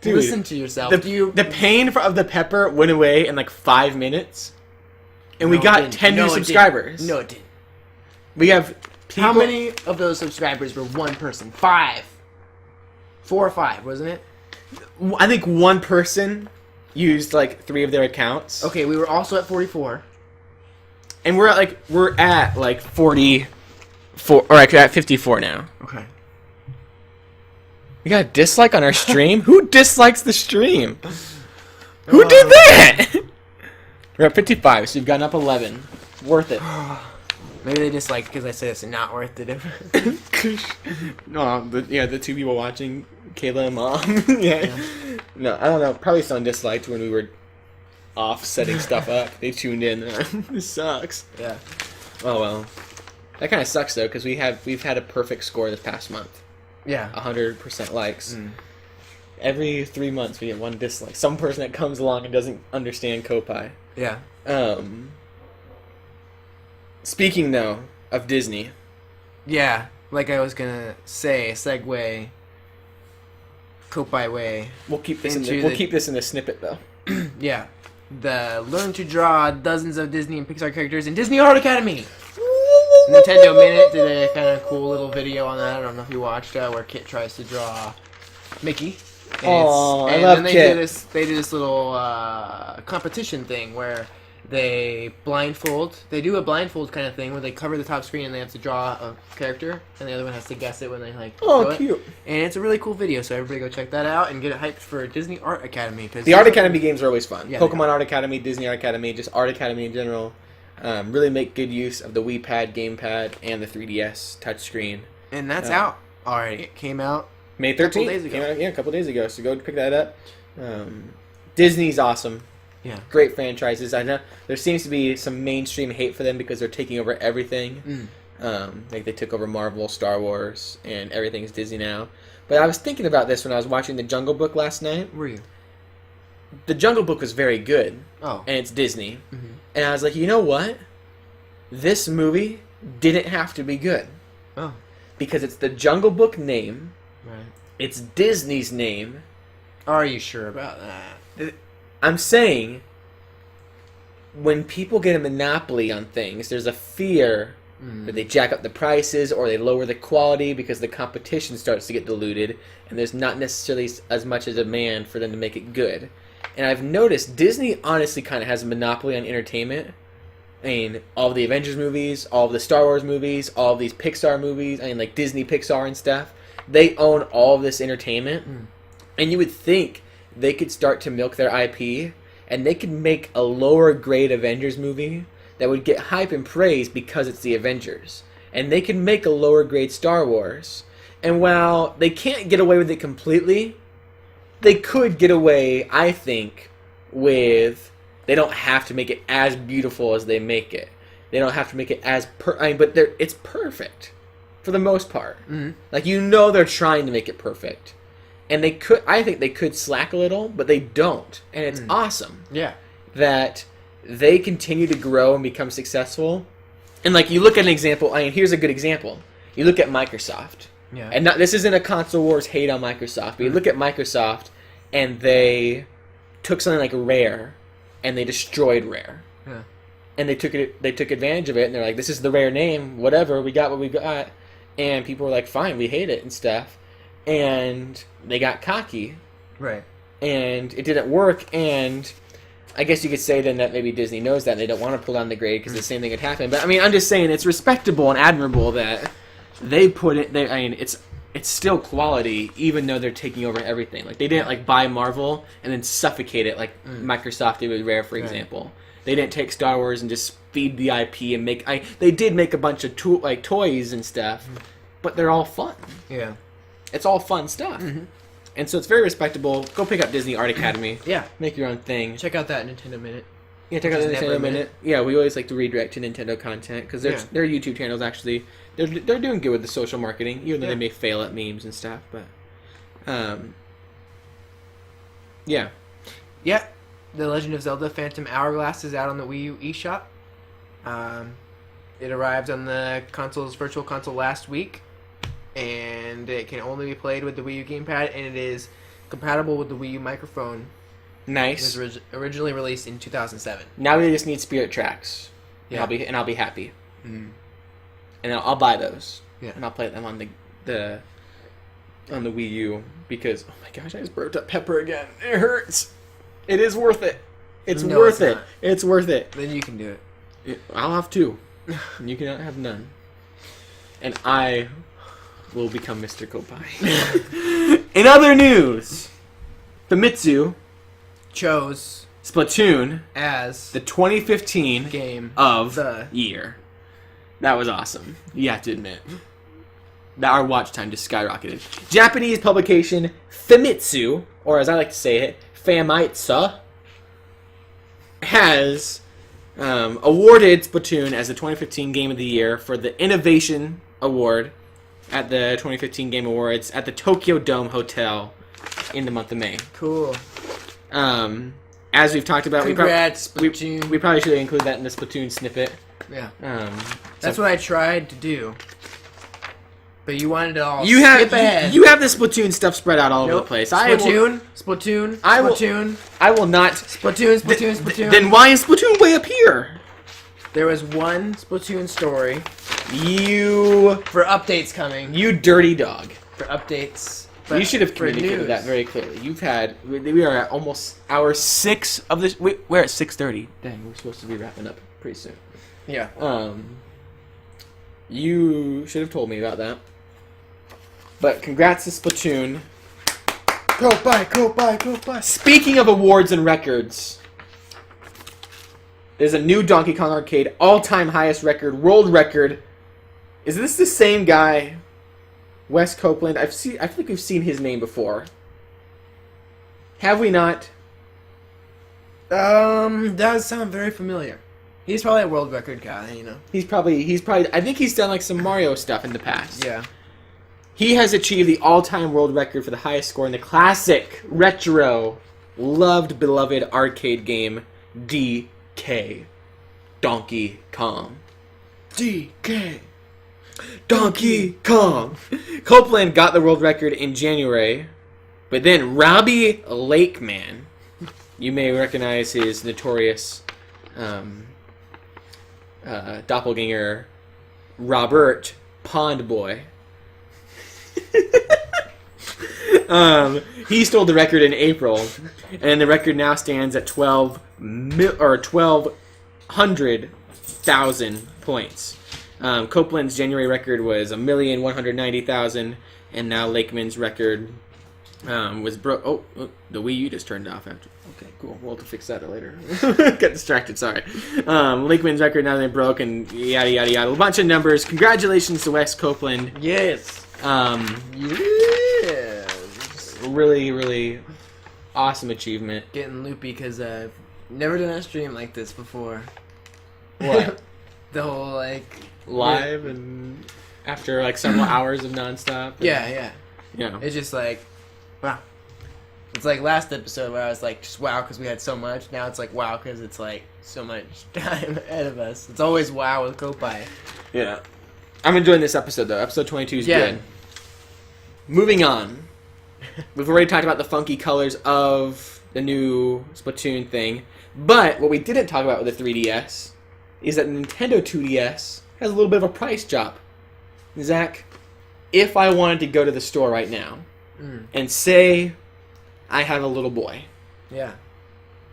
Dude, listen to yourself. The pain of the pepper went away in like 5 minutes, and we got 10 new subscribers. No, it didn't. We have people... How many of those subscribers were one person? 5. 4 or 5, wasn't it? I think one person used like 3 of their accounts. Okay, we were also at 44. And we're at like 44, or actually at 54 now. Okay. We got a dislike on our stream? Who dislikes the stream? Who did that? We're at 55, so you've gotten up 11. Worth it. Maybe they dislike because I said it's not worth the difference. No, the 2 people watching, Kayla and Mom. Yeah. No, I don't know. Probably someone disliked when we were off setting stuff up. They tuned in. This sucks. Yeah. Oh well. That kind of sucks though, because we've had a perfect score this past month. Yeah. 100% likes. Every 3 months we get one dislike. Some person that comes along and doesn't understand Koppai. Yeah. Speaking though of Disney. Yeah, like I was gonna say, segue. Koppai way. We'll keep this in the snippet though. Yeah. The learn to draw dozens of Disney and Pixar characters in Disney Art Academy. Nintendo Minute did a kind of cool little video on that. I don't know if you watched where Kit tries to draw Mickey. Oh, I love Kit. They did this little competition thing where They blindfold. They do a blindfold kind of thing where they cover the top screen and they have to draw a character, and the other one has to guess it when they show it. Cute. And it's a really cool video, so everybody go check that out and get it hyped for Disney Art Academy. The Art Academy games are always fun. Yeah, Pokemon Art Academy, Disney Art Academy, just Art Academy in general. Really make good use of the Wii Pad, Gamepad, and the 3DS touchscreen. And that's out already. It came out May 13th. days ago. Came out, a couple days ago. So go pick that up. Disney's awesome. Yeah. Great franchises. I know there seems to be some mainstream hate for them because they're taking over everything. Like they took over Marvel, Star Wars, and everything's Disney now. But I was thinking about this when I was watching The Jungle Book last night. Were you? The Jungle Book was very good. Oh. And it's Disney. And I was like, you know what? This movie didn't have to be good. Oh. Because it's the Jungle Book name. Right. It's Disney's name. Are you sure about that? I'm saying, when people get a monopoly on things, there's a fear that they jack up the prices or they lower the quality because the competition starts to get diluted and there's not necessarily as much as a demand for them to make it good. And I've noticed Disney honestly kind of has a monopoly on entertainment. I mean, all of the Avengers movies, all of the Star Wars movies, all of these Pixar movies, I mean, like Disney Pixar and stuff, they own all of this entertainment. And you would think they could start to milk their IP, and they could make a lower grade Avengers movie that would get hype and praise because it's the Avengers. And they could make a lower grade Star Wars. And while they can't get away with it completely, they could get away, I think, with... They don't have to make it as beautiful as they make it. They don't have to make it as... but it's perfect, for the most part. Like, you know they're trying to make it perfect. And they could, I think they could slack a little, but they don't. And it's awesome. Yeah. That they continue to grow and become successful. And like, you look at an example, I mean, here's a good example. You look at Microsoft. Yeah. And this isn't a console wars hate on Microsoft, but you look at Microsoft and they took something like Rare and they destroyed Rare. Yeah. And they took advantage of it and they're like, this is the Rare name, whatever, we got what we got. And people were like, fine, we hate it and stuff. And they got cocky. Right. And it didn't work, and I guess you could say then that maybe Disney knows that and they don't want to pull down the grade because the same thing could happen. But I mean, I'm just saying it's respectable and admirable that they put it. I mean, it's still quality even though they're taking over everything. Like they didn't like buy Marvel and then suffocate it like Microsoft did with Rare, for example. They didn't take Star Wars and just feed the IP and make. They did make a bunch of toys and stuff, but they're all fun. Yeah. It's all fun stuff. And so it's very respectable. Go pick up Disney Art Academy. Yeah. Make your own thing. Check out that Nintendo Minute. Yeah, check out the Nintendo Minute. Yeah, we always like to redirect to Nintendo content because their YouTube channels actually, they're doing good with the social marketing, even though they may fail at memes and stuff. But, yeah. Yeah. The Legend of Zelda Phantom Hourglass is out on the Wii U eShop. It arrived on the Virtual Console last week. And it can only be played with the Wii U gamepad, and it is compatible with the Wii U microphone. Nice. It was originally released in 2007. Now we just need Spirit Tracks. Yeah. And I'll be happy. And I'll buy those. Yeah. And I'll play them on the Wii U because, oh my gosh, I just burped up pepper again. It hurts. It is worth it. It's worth it. It's worth it. Then you can do it. I'll have two. And you cannot have none. And I will become Mr. Koppai. In other news, Famitsu chose Splatoon as the 2015 game of the year. That was awesome. You have to admit. That our watch time just skyrocketed. Japanese publication Famitsu, or as I like to say it, Famitsu, has awarded Splatoon as the 2015 Game of the Year for the Innovation Award at the 2015 Game Awards at the Tokyo Dome Hotel in the month of May. Cool. As we've talked about, Congrats, Splatoon. we probably should include that in the Splatoon snippet. Yeah. That's what I tried to do. But you wanted to all skip ahead. You have the Splatoon stuff spread out all over the place. Splatoon. I will not. Splatoon. Then why is Splatoon way up here? There was one Splatoon story. You... For updates coming. You dirty dog. For updates But you should have for communicated news- that very clearly. We are at almost hour 6 of this. We're at 6:30. Dang, we're supposed to be wrapping up pretty soon. Yeah. You should have told me about that. But congrats to Splatoon. Koppai. Speaking of awards and records, there's a new Donkey Kong Arcade all-time highest record, world record. Is this the same guy? Wes Copeland. I think we've seen his name before. Have we not? Does sound very familiar. He's probably a world record guy, you know. He's probably. I think he's done like some Mario stuff in the past. Yeah. He has achieved the all-time world record for the highest score in the classic, retro, loved, beloved arcade game DK, Donkey Kong. DK. Donkey Kong. Copeland got the world record in January, but then Robbie Lakeman, you may recognize his notorious doppelganger, Robert Pondboy. He stole the record in April, and the record now stands at 1,200,000 points. Copeland's January record was 1,190,000, and now Lakeman's record was broke. Oh, the Wii U just turned off after. Okay, cool. We'll have to fix that later. Got distracted. Sorry. Lakeman's record now they broke, and yada yada yada. A bunch of numbers. Congratulations to Wes Copeland. Yes. Really, really awesome achievement. Getting loopy because I've never done a stream like this before. What? The whole, like... Live and after, like, several hours of nonstop? Yeah. Yeah. It's just like, wow. It's like last episode where I was like, just wow because we had so much. Now it's like, wow because it's like so much time ahead of us. It's always wow with Koppai. Yeah. I'm enjoying this episode, though. Episode 22 is good. Moving on. We've already talked about the funky colors of the new Splatoon thing. But what we didn't talk about with the 3DS is that Nintendo 2DS has a little bit of a price drop. Zach, if I wanted to go to the store right now and say I have a little boy. Yeah.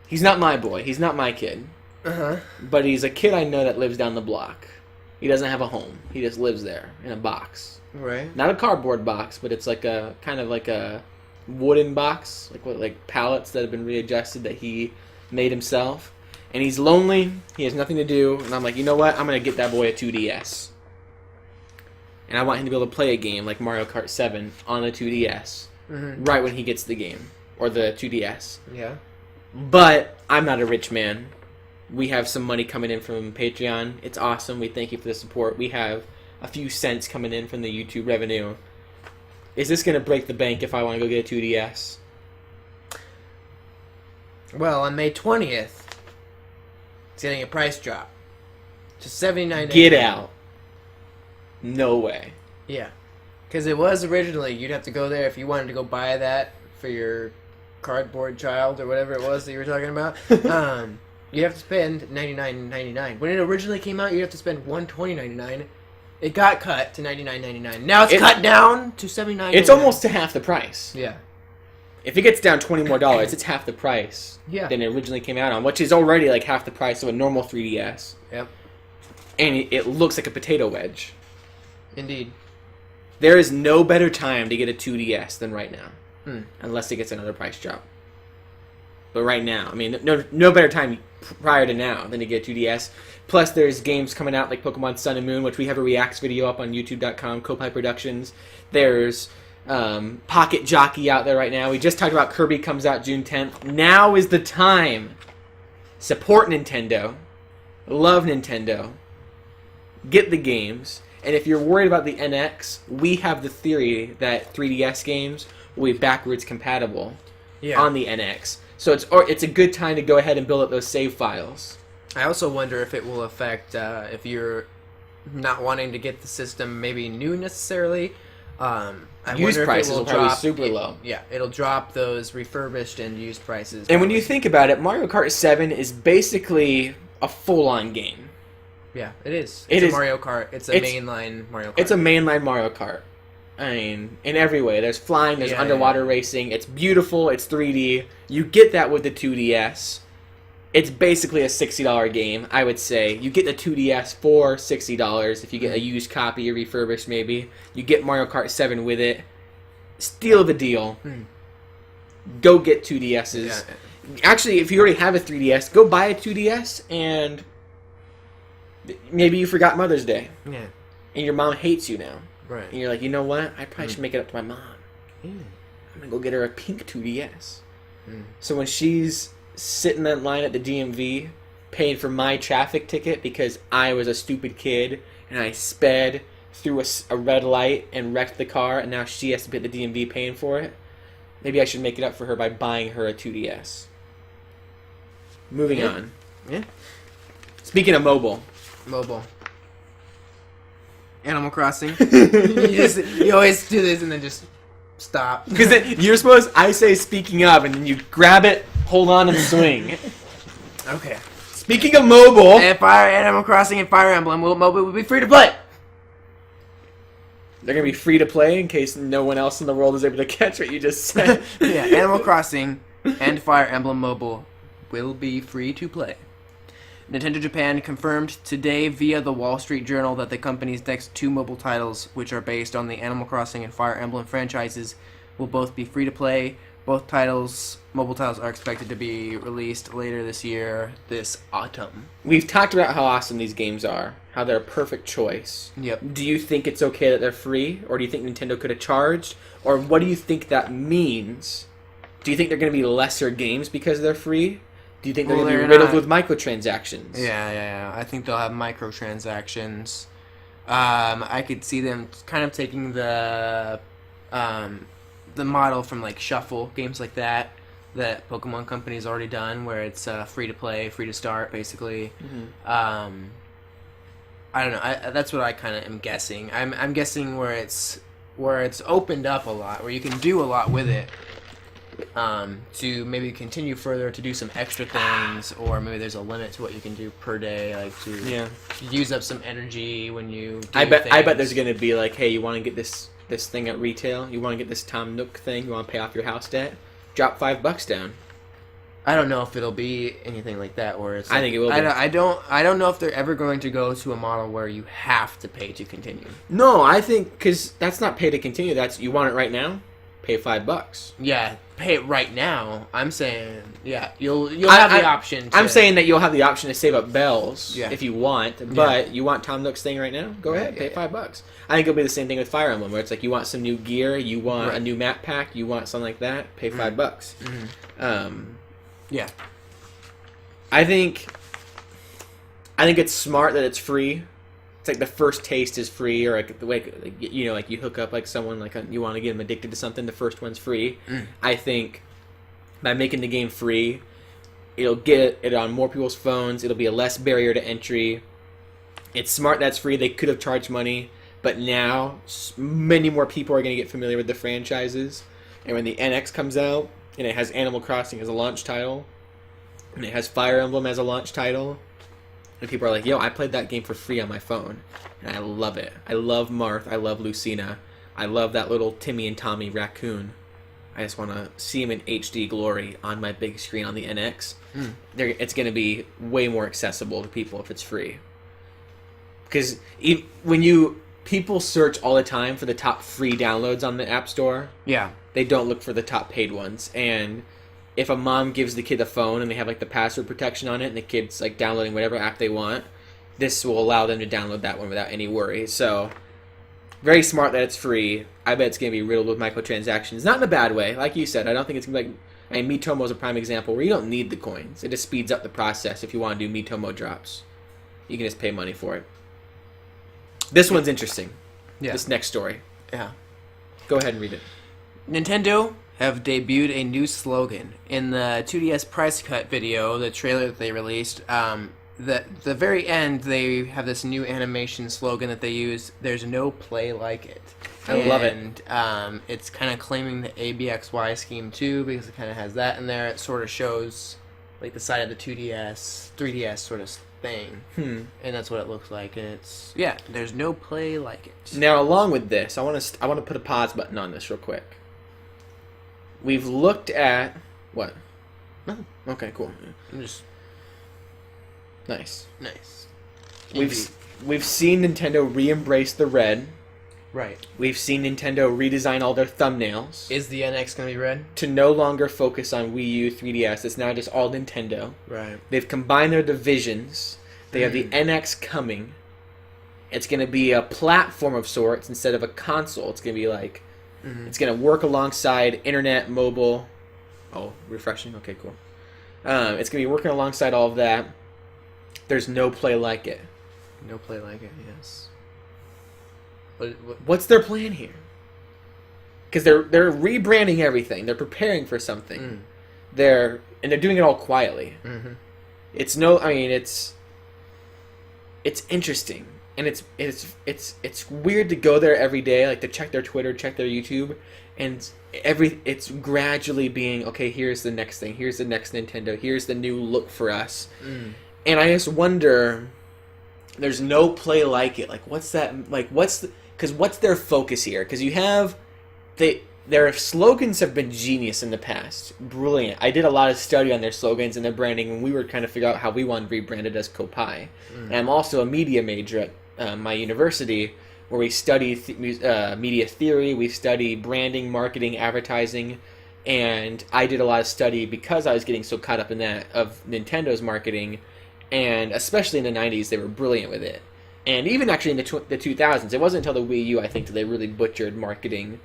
He's not my boy. He's not my kid. Uh-huh. But he's a kid I know that lives down the block. He doesn't have a home. He just lives there in a box. Right. Not a cardboard box, but it's like a kind of like a wooden box, like pallets that have been readjusted that he made himself. And he's lonely. He has nothing to do. And I'm like, you know what? I'm gonna get that boy a 2DS. And I want him to be able to play a game like Mario Kart 7 on the 2DS right when he gets the game or the 2DS. Yeah. But I'm not a rich man. We have some money coming in from Patreon. It's awesome. We thank you for the support. We have a few cents coming in from the YouTube revenue. Is this going to break the bank if I want to go get a 2DS? Well, on May 20th, it's getting a price drop to $79.99. Get out. No way. Yeah. Because it was originally, you'd have to go there if you wanted to go buy that for your cardboard child or whatever it was that you were talking about. You have to spend $99.99. When it originally came out, you have to spend $120.99. It got cut to $99.99. Now it's cut down to $79.99. It's almost to half the price. Yeah. If it gets down $20 more, it's half the price than it originally came out on, which is already like half the price of a normal 3DS. Yep. And it looks like a potato wedge. Indeed. There is no better time to get a 2DS than right now. Unless it gets another price drop. But right now, I mean, no better time prior to now than to get a 2DS. Plus, there's games coming out like Pokemon Sun and Moon, which we have a Reacts video up on youtube.com, Koppai Productions. There's Pocket Jockey out there right now. We just talked about Kirby comes out June 10th. Now is the time. Support Nintendo. Love Nintendo. Get the games. And if you're worried about the NX, we have the theory that 3DS games will be backwards compatible on the NX. So it's a good time to go ahead and build up those save files. I also wonder if it will affect if you're not wanting to get the system maybe new necessarily. Used prices will probably be super low. Yeah, it'll drop those refurbished and used prices. And when you think about it, Mario Kart 7 is basically a full-on game. Yeah, it is. It's a Mario Kart. It's mainline Mario Kart. It's a mainline Mario Kart. I mean, in every way. There's flying, there's underwater racing. It's beautiful, it's 3D. You get that with the 2DS. It's basically a $60 game, I would say. You get the 2DS for $60 if you get a used copy or refurbished maybe. You get Mario Kart 7 with it. Steal the deal. Go get 2DSs. Yeah. Actually, if you already have a 3DS, go buy a 2DS and maybe you forgot Mother's Day. Yeah. And your mom hates you now. Right. And you're like, you know what? I probably should make it up to my mom. I'm going to go get her a pink 2DS. So when she's sitting in line at the DMV paying for my traffic ticket because I was a stupid kid and I sped through a red light and wrecked the car and now she has to be at the DMV paying for it, maybe I should make it up for her by buying her a 2DS. Moving on. Yeah. Speaking of mobile. Animal Crossing. you always do this and then just stop. Because you're supposed, I say speaking of, and then you grab it, hold on, and swing. Okay. Speaking of mobile. And Animal Crossing and Fire Emblem mobile will be free to play. They're going to be free to play in case no one else in the world is able to catch what you just said. Yeah, Animal Crossing and Fire Emblem Mobile will be free to play. Nintendo Japan confirmed today via the Wall Street Journal that the company's next 2 mobile titles, which are based on the Animal Crossing and Fire Emblem franchises, will both be free to play. Both mobile titles, are expected to be released later this year, this autumn. We've talked about how awesome these games are, how they're a perfect choice. Yep. Do you think it's okay that they're free, or do you think Nintendo could have charged, or what do you think that means? Do you think they're going to be lesser games because they're free? Do you think they're going to be riddled with microtransactions? Yeah. I think they'll have microtransactions. I could see them kind of taking the model from like Shuffle, games like that Pokemon Company's already done, where it's free to play, free to start, basically. I don't know. That's what I kind of am guessing. I'm guessing where it's opened up a lot, where you can do a lot with it. To maybe continue further to do some extra things, or maybe there's a limit to what you can do per day, like to use up some energy when you do I bet there's going to be like, hey, you want to get this thing at retail? You want to get this Tom Nook thing? You want to pay off your house debt? Drop $5 down. I don't know if it'll be anything like that, or it's. Like, I think it will be. I don't know if they're ever going to go to a model where you have to pay to continue. No, I think because that's not pay to continue. That's you want it right now. Pay $5. Yeah, pay it right now. I'm saying, you'll have the option. I'm saying that you'll have the option to save up bells if you want, but you want Tom Nook's thing right now? Go ahead, pay $5. I think it'll be the same thing with Fire Emblem, where it's like you want some new gear, you want a new map pack, you want something like that, pay $5. Yeah. I think it's smart that it's free. It's like the first taste is free, or like the way like you hook up like someone like you want to get them addicted to something. The first one's free. I think by making the game free, it'll get it on more people's phones. It'll be a less barrier to entry. It's smart that's free. They could have charged money, but now many more people are going to get familiar with the franchises. And when the NX comes out and it has Animal Crossing as a launch title, and it has Fire Emblem as a launch title. And people are like, yo, I played that game for free on my phone. And I love it. I love Marth. I love Lucina. I love that little Timmy and Tommy raccoon. I just want to see him in HD glory on my big screen on the NX. It's going to be way more accessible to people if it's free. Because people search all the time for the top free downloads on the App Store. Yeah. They don't look for the top paid ones. And if a mom gives the kid a phone and they have like the password protection on it and the kid's like downloading whatever app they want, this will allow them to download that one without any worry. So very smart that it's free. I bet it's going to be riddled with microtransactions. Not in a bad way. Like you said, I don't think it's going to be like... I mean, Miitomo is a prime example where you don't need the coins. It just speeds up the process if you want to do Miitomo drops. You can just pay money for it. This one's interesting. Yeah. This next story. Yeah. Go ahead and read it. Nintendo have debuted a new slogan. In the 2DS price cut video, the trailer that they released, the very end, they have this new animation slogan that they use, "There's no play like it." I love it. And it's kind of claiming the ABXY scheme too, because it kind of has that in there. It sort of shows like the side of the 2DS, 3DS sort of thing. And that's what it looks like. And it's there's no play like it. Now, along with this, I want to put a pause button on this real quick. We've looked at what? Nothing. Okay, cool. I'm just nice. We've seen Nintendo re-embrace the red. Right. We've seen Nintendo redesign all their thumbnails. Is the NX going to be red? To no longer focus on Wii U, 3DS. It's now just all Nintendo. Right. They've combined their divisions. They have the NX coming. It's going to be a platform of sorts instead of a console. It's going to be like... It's going to work alongside internet, mobile... Oh, refreshing. Okay, cool. It's going to be working alongside all of that. There's no play like it. No play like it, yes. What's their plan here? Because they're rebranding everything. They're preparing for something. They're doing it all quietly. It's interesting, and it's weird to go there every day, like to check their Twitter, check their YouTube, and it's gradually being okay. Here's the next thing. Here's the next Nintendo. Here's the new look for us. And I just wonder. There's no play like it. Like, what's that? Like, what's their focus here? Because you have their slogans have been genius in the past, brilliant. I did a lot of study on their slogans and their branding when we were trying to figure out how we wanted to rebrand it as Koppai. And I'm also a media major at my university, where we study media theory, we study branding, marketing, advertising, and I did a lot of study because I was getting so caught up in that of Nintendo's marketing. And especially in the 90s, they were brilliant with it. And even actually in the 2000s, it wasn't until the Wii U, I think, that they really butchered marketing,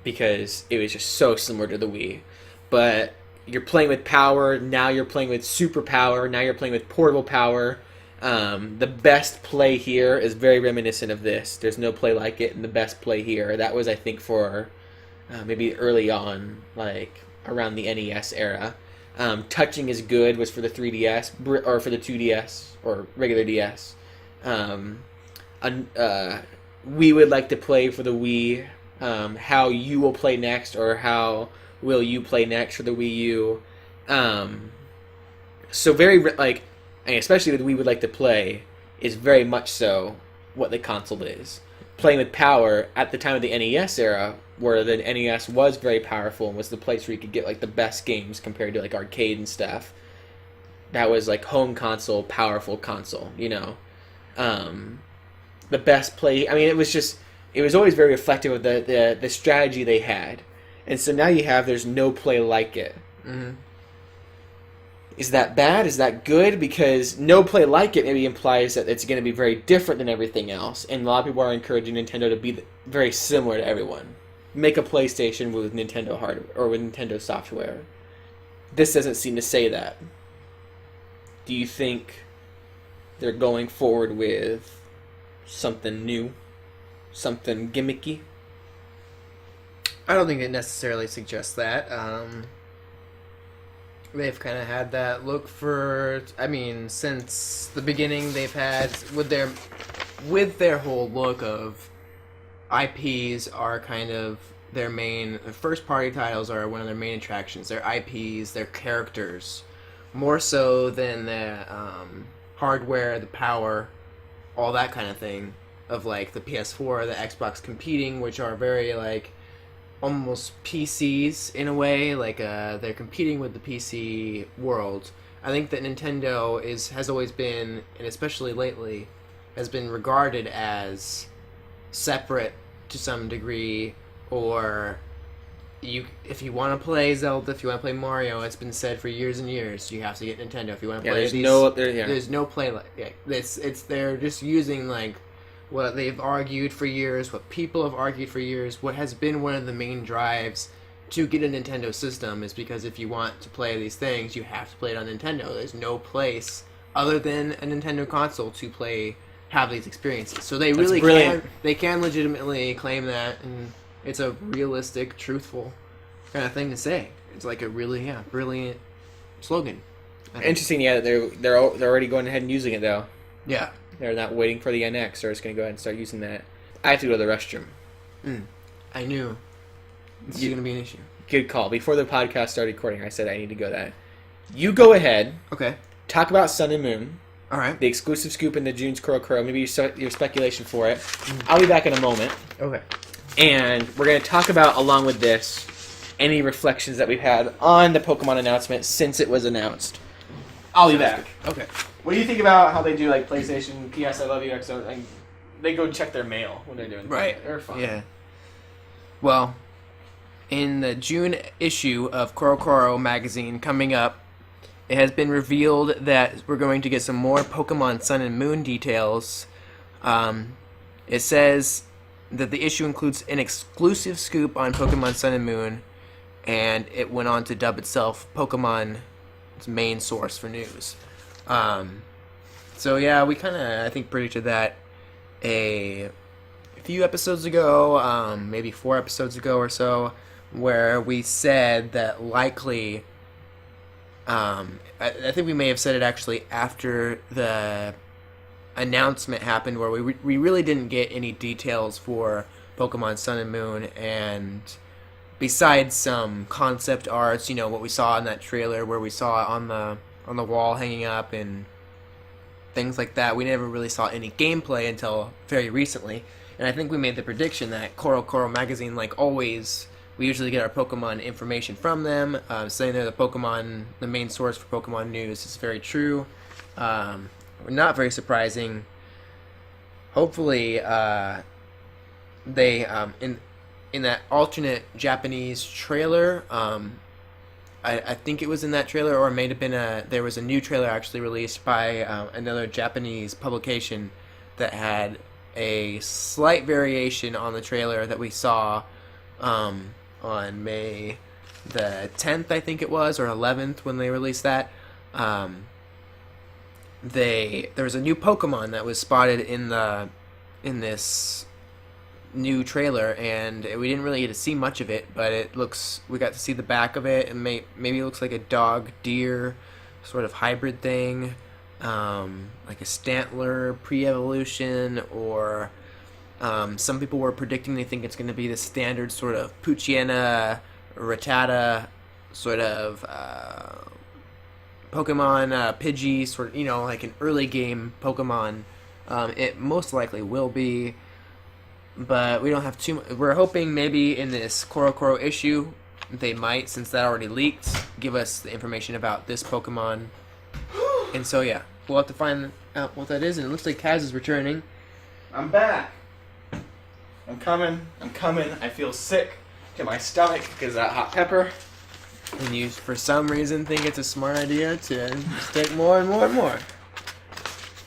because it was just so similar to the Wii. But you're playing with power, now you're playing with super power, now you're playing with portable power. The best play here is very reminiscent of this. There's no play like it, and the best play here. That was, I think, for maybe early on, like around the NES era. Touching is good was for the 3DS or for the 2DS or regular DS. We would like to play for the Wii. How you will play next, or how will you play next for the Wii U. So very especially with We Would Like to Play is very much so what the console is. Playing with power at the time of the NES era, where the NES was very powerful and was the place where you could get like the best games compared to like arcade and stuff. That was like home console, powerful console, you know. The best play. I mean, it was always very reflective of the strategy they had, and so now there's no play like it. Is that bad? Is that good? Because no play like it maybe implies that it's going to be very different than everything else, and a lot of people are encouraging Nintendo to be very similar to everyone. Make a PlayStation with Nintendo hardware or with Nintendo software. This doesn't seem to say that. Do you think they're going forward with something new? Something gimmicky? I don't think it necessarily suggests that. They've kind of had that look since the beginning. They've had with their whole look of IPs are kind of their main. First party titles are one of their main attractions. Their IPs, their characters, more so than the hardware, the power, all that kind of thing. Of like the PS4, the Xbox competing, which are very like almost PCs in a way, like they're competing with the PC world. I think that Nintendo has always been, and especially lately, has been regarded as separate to some degree, or if you want to play Zelda, if you want to play Mario, it's been said for years and years, you have to get Nintendo. If you want to play there's no play like they're just using like what they've argued for years, what people have argued for years, what has been one of the main drives to get a Nintendo system is because if you want to play these things, you have to play it on Nintendo. There's no place other than a Nintendo console to have these experiences. So they really can legitimately claim that, and it's a realistic, truthful kind of thing to say. It's like a really brilliant slogan. Interesting, that they're already going ahead and using it though. Yeah. They're not waiting for the NX. They're just going to go ahead and start using that. I have to go to the restroom. I knew. It's going to be an issue. Good call. Before the podcast started recording, I said I need to go that. You go ahead. Okay. talk about Sun and Moon, All right. the exclusive scoop into June's Kuro, maybe your speculation for it. I'll be back in a moment. Okay. And we're going to talk about, along with this, any reflections that we've had on the Pokemon announcement since it was announced. I'll be back. Okay. What do you think about how they do, like, PlayStation, PS, I Love You, XO, like, they go check their mail when they're doing Right. They're fun. Yeah. Well, in the June issue of Kuro magazine coming up, it has been revealed that we're going to get some more Pokemon Sun and Moon details. It says that the issue includes an exclusive scoop on Pokemon Sun and Moon, and it went on to dub itself Pokemon's main source for news. So yeah, we kind of, I think, predicted that a few episodes ago, maybe 4 episodes ago or so, where we said that likely, I think we may have said it actually after the announcement happened, where we really didn't get any details for Pokemon Sun and Moon, and besides some concept arts, you know, what we saw in that trailer where we saw it on the wall hanging up and things like that, we never really saw any gameplay until very recently. And I think we made the prediction that Kuro magazine, like always, we usually get our Pokemon information from them. Saying they're the main source for Pokemon news is very true. Not very surprising. Hopefully, they in that alternate Japanese trailer. I think it was in that trailer, or it may have been there was a new trailer actually released by another Japanese publication that had a slight variation on the trailer that we saw on May the 10th, I think it was, or 11th when they released that. There was a new Pokemon that was spotted in this new trailer, and we didn't really get to see much of it, but we got to see the back of it, and maybe it looks like a dog deer sort of hybrid thing, like a Stantler pre-evolution, or some people were predicting they think it's going to be the standard sort of Poochyena Rattata sort of Pokemon, Pidgey, sort of, you know, like an early game Pokemon. It most likely will be, but we don't have too much. We're hoping maybe in this Kuro issue they might, since that already leaked, give us the information about this Pokemon. And so yeah, we'll have to find out what that is. And it looks like Kaz is returning. I'm back. I'm coming. I feel sick to my stomach because of that hot pepper. And you, for some reason, think it's a smart idea to just take more and more and more.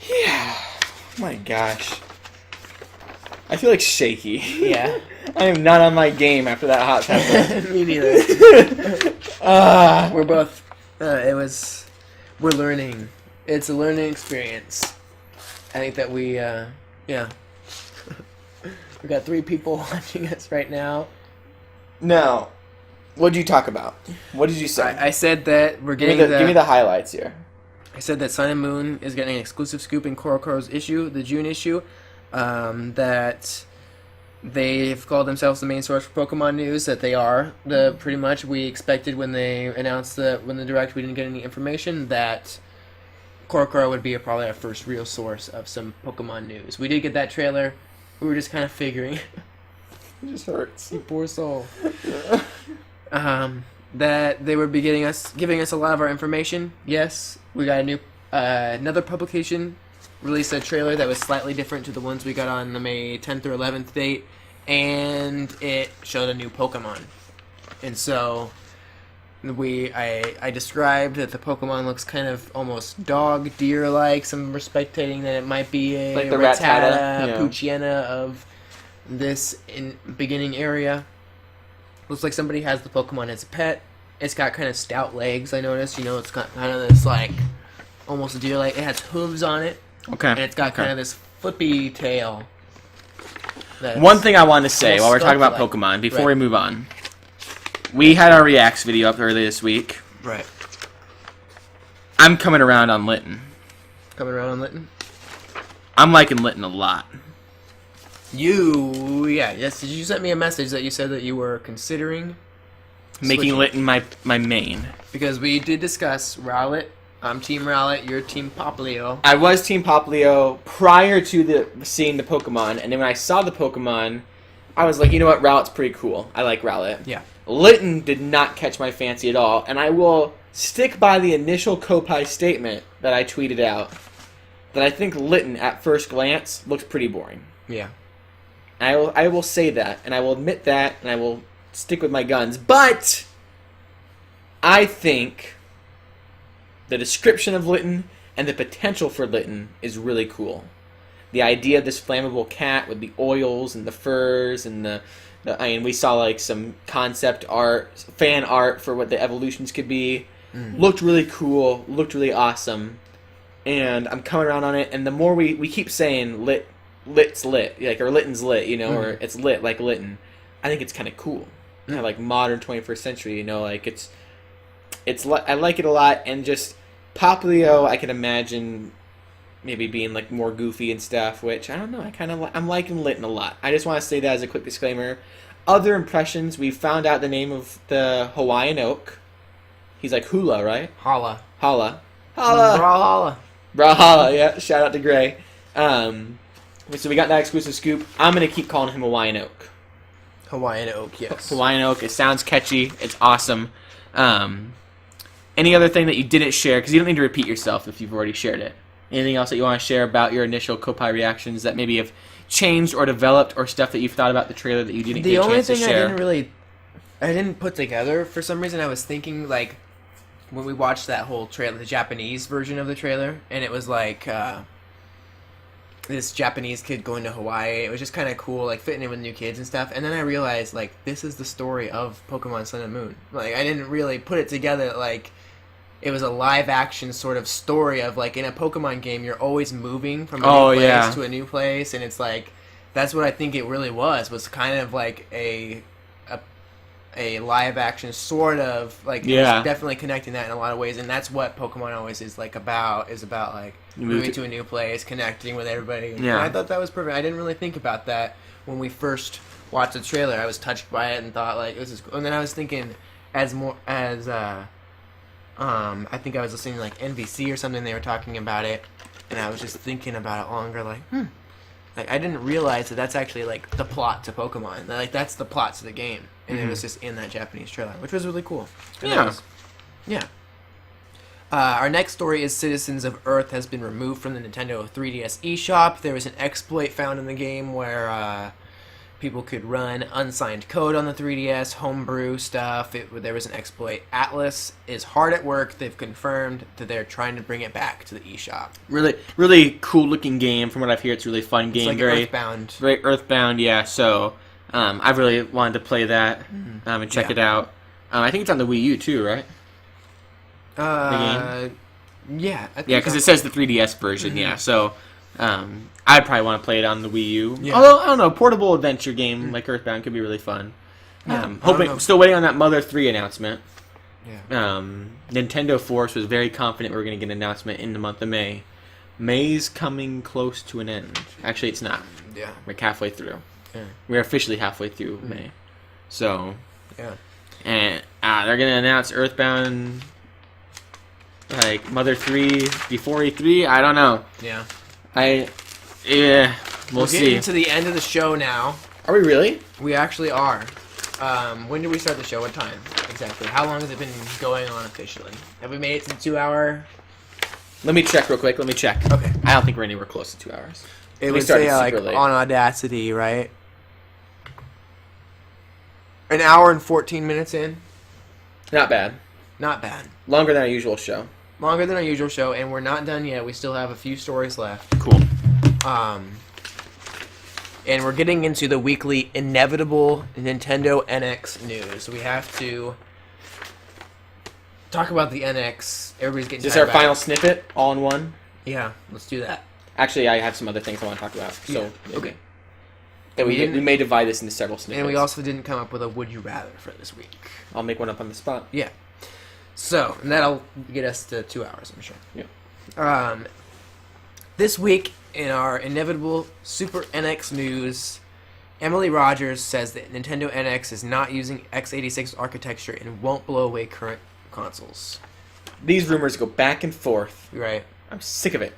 Yeah. Oh my gosh. I feel like shaky. Yeah. I am not on my game after that hot pepper. Me neither. We're both. We're learning. It's a learning experience. I think that we, yeah. We got 3 people watching us right now. Now, what did you talk about? What did you say? I said that we're getting give me the highlights here. I said that Sun and Moon is getting an exclusive scoop in Kuro's issue, the June issue. That they've called themselves the main source for Pokemon news. That they are pretty much. We expected when they announced when the direct we didn't get any information that Kuro would be probably our first real source of some Pokemon news. We did get that trailer. We were just kind of figuring. It just hurts. You poor soul. That they would be giving us a lot of our information. Yes, we got a new another publication released a trailer that was slightly different to the ones we got on the May 10th or 11th date, and it showed a new Pokemon. And so I described that the Pokemon looks kind of almost dog deer like. Some were speculating that it might be a like the Rattata, Poochyena of this beginning area. Looks like somebody has the Pokemon as a pet. It's got kind of stout legs, I noticed. You know, it's got kind of this, like, almost a deer like. It has hooves on it. Okay. And it's got kind of this flippy tail. One thing I wanted to say while we're talking about Pokemon, before we move on. We had our Reacts video up earlier this week. Right. I'm coming around on Litten. Coming around on Litten? I'm liking Litten a lot. Yes. Did you send me a message that you said that you were considering making Litten my main? Because we did discuss Rowlet I'm Team Rowlet. You're Team Poplio. I was Team Poplio prior to seeing the Pokemon, and then when I saw the Pokemon, I was like, you know what, Rowlet's pretty cool. I like Rowlet. Yeah. Litten did not catch my fancy at all, and I will stick by the initial Koppai statement that I tweeted out, that I think Litten, at first glance, looks pretty boring. Yeah. I will say that, and I will admit that, and I will stick with my guns, but I think the description of Litten and the potential for Litten is really cool. The idea of this flammable cat with the oils and the furs and we saw like some concept art, fan art for what the evolutions could be. Looked really cool, looked really awesome, and I'm coming around on it. And the more we keep saying Lit's lit, like, or Litten's lit, you know, or it's lit like Litten, I think it's kind of cool. Kind of like modern 21st century, you know, like I like it a lot, and just Poplio, I can imagine maybe being like more goofy and stuff, which I don't know. I'm liking Litten a lot. I just want to say that as a quick disclaimer. Other impressions: we found out the name of the Hawaiian oak. He's like Hula, right? Hala. Brawlhalla. Yeah. Shout out to Gray. So we got that exclusive scoop. I'm gonna keep calling him Hawaiian oak. Hawaiian oak, yes. Hawaiian oak. It sounds catchy. It's awesome. Any other thing that you didn't share? Because you don't need to repeat yourself if you've already shared it. Anything else that you want to share about your initial Koppai reactions that maybe have changed or developed, or stuff that you've thought about the trailer that you didn't get a chance to share? The only thing I didn't put together, for some reason, I was thinking, like, when we watched that whole trailer, the Japanese version of the trailer, and it was like this Japanese kid going to Hawaii. It was just kind of cool, like fitting in with new kids and stuff. And then I realized, like, this is the story of Pokemon Sun and Moon. Like, I didn't really put it together, like, it was a live action sort of story of, like, in a Pokemon game, you're always moving from a new place to a new place, and it's like, that's what I think it really was kind of like a live action sort of, like, it was definitely connecting that in a lot of ways, and that's what Pokemon always is about like moving to a new place, connecting with everybody. And I thought that was perfect. I didn't really think about that when we first watched the trailer. I was touched by it and thought, like, this is cool. And then I was thinking, I think I was listening to, like, NBC or something, they were talking about it, and I was just thinking about it longer, like, like, I didn't realize that that's actually, like, the plot to Pokemon. Like, that's the plot to the game, and it was just in that Japanese trailer, which was really cool. And our next story is Citizens of Earth has been removed from the Nintendo 3DS eShop. There was an exploit found in the game where people could run unsigned code on the 3DS, homebrew stuff. There was an exploit. Atlas is hard at work. They've confirmed that they're trying to bring it back to the eShop. Really, really cool looking game. From what I've heard, it's a really fun game. It's like Earthbound. Very Earthbound, yeah. So I really wanted to play that and check it out. I think it's on the Wii U too, right? Yeah. Because it says the 3DS version, yeah. So I'd probably want to play it on the Wii U. Yeah. Although, I don't know, portable adventure game like Earthbound could be really fun. Still waiting on that Mother 3 announcement. Yeah. Nintendo Force was very confident we were going to get an announcement in the month of May. May's coming close to an end. Actually, it's not. Yeah. We're halfway through. Yeah. We're officially halfway through May. So, yeah. And they're going to announce Earthbound, like, Mother 3 before E3? I don't know. Yeah. We'll see. We're getting to the end of the show now. Are we really? We actually are. When did we start the show? What time exactly? How long has it been going on officially? Have we made it to the 2 hour? Let me check real quick. Okay. I don't think we're anywhere close to 2 hours. It would say, like, on Audacity, right? An hour and 14 minutes in? Not bad. Not bad. Longer than our usual show. Longer than our usual show, and we're not done yet. We still have a few stories left. Cool. And we're getting into the weekly inevitable Nintendo NX news. So we have to talk about the NX. Everybody's getting. Is this our final snippet, all in one? Yeah, let's do that. Actually, I have some other things I want to talk about. So okay. We may divide this into several snippets. And we also didn't come up with a would you rather for this week. I'll make one up on the spot. Yeah. So, and that'll get us to 2 hours, I'm sure. Yeah. This week, in our inevitable Super NX news, Emily Rogers says that Nintendo NX is not using x86 architecture and won't blow away current consoles. These rumors go back and forth. Right. I'm sick of it.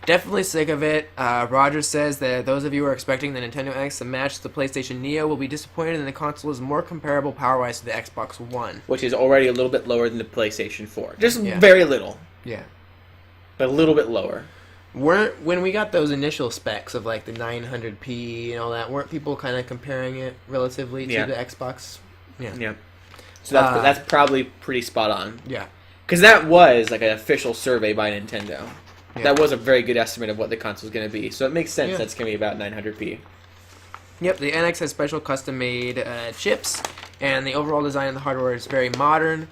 Definitely sick of it. Roger says that those of you who are expecting the Nintendo NX to match the PlayStation Neo will be disappointed, and the console is more comparable power-wise to the Xbox One. Which is already a little bit lower than the PlayStation 4. Just very little. Yeah. But a little bit lower. When we got those initial specs of like the 900p and all that, weren't people kind of comparing it relatively to the Xbox? Yeah. So that's probably pretty spot on. Yeah. Because that was like an official survey by Nintendo. Yeah. That was a very good estimate of what the console is going to be. So it makes sense that's going to be about 900p. Yep, the NX has special custom-made chips, and the overall design of the hardware is very modern.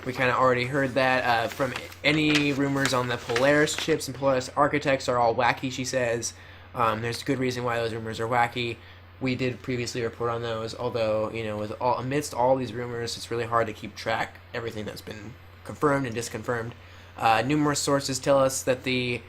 We kind of already heard that from any rumors on the Polaris chips, and Polaris architects are all wacky, she says. There's a good reason why those rumors are wacky. We did previously report on those, although, amidst all these rumors, it's really hard to keep track everything that's been confirmed and disconfirmed. Numerous sources tell us that the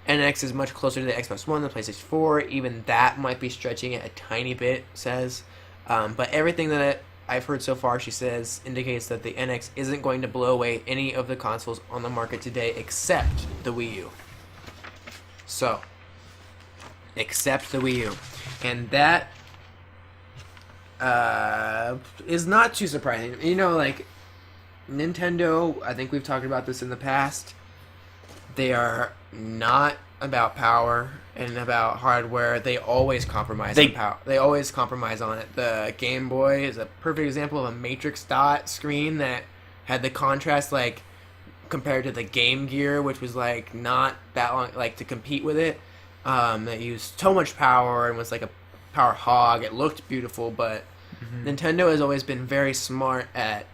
NX is much closer to the Xbox One than the PlayStation 4. Even that might be stretching it a tiny bit, says. But everything that I've heard so far, she says, indicates that the NX isn't going to blow away any of the consoles on the market today except the Wii U. So, except the Wii U. And that is not too surprising. Nintendo, I think we've talked about this in the past, they are not about power and about hardware. They always compromise on power. They always compromise on it. The Game Boy is a perfect example of a matrix dot screen that had the contrast compared to the Game Gear, which was not that long to compete with it. That used so much power and was like a power hog. It looked beautiful, but Nintendo has always been very smart at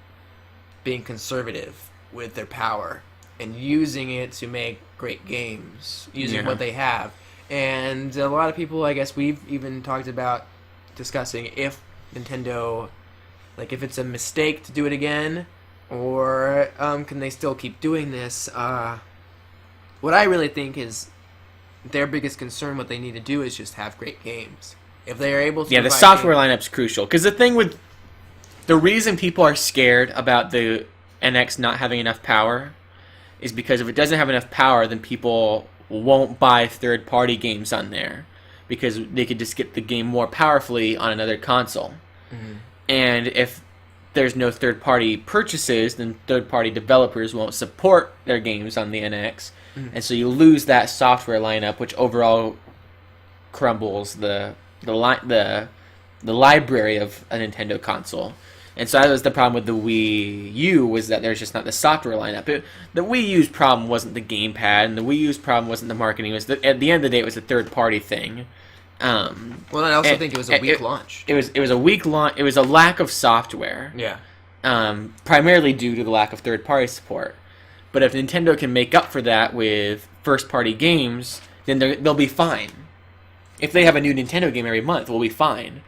being conservative with their power and using it to make great games, using what they have. And a lot of people, I guess we've even talked about discussing if Nintendo, if it's a mistake to do it again, or can they still keep doing this? What I really think is their biggest concern, what they need to do is just have great games. If they are able to the software lineup's crucial. Because the reason people are scared about the NX not having enough power is because if it doesn't have enough power, then people won't buy third-party games on there because they could just get the game more powerfully on another console. Mm-hmm. And if there's no third-party purchases, then third-party developers won't support their games on the NX. Mm-hmm. And so you lose that software lineup, which overall crumbles the library of a Nintendo console. And so that was the problem with the Wii U, was that there's just not the software lineup. The Wii U's problem wasn't the gamepad, and the Wii U's problem wasn't the marketing. At the end of the day, it was a third-party thing. Well, I also think it was a weak launch. It was a weak launch. It was a lack of software. Yeah. Primarily due to the lack of third-party support. But if Nintendo can make up for that with first-party games, then they'll be fine. If they have a new Nintendo game every month, we'll be fine.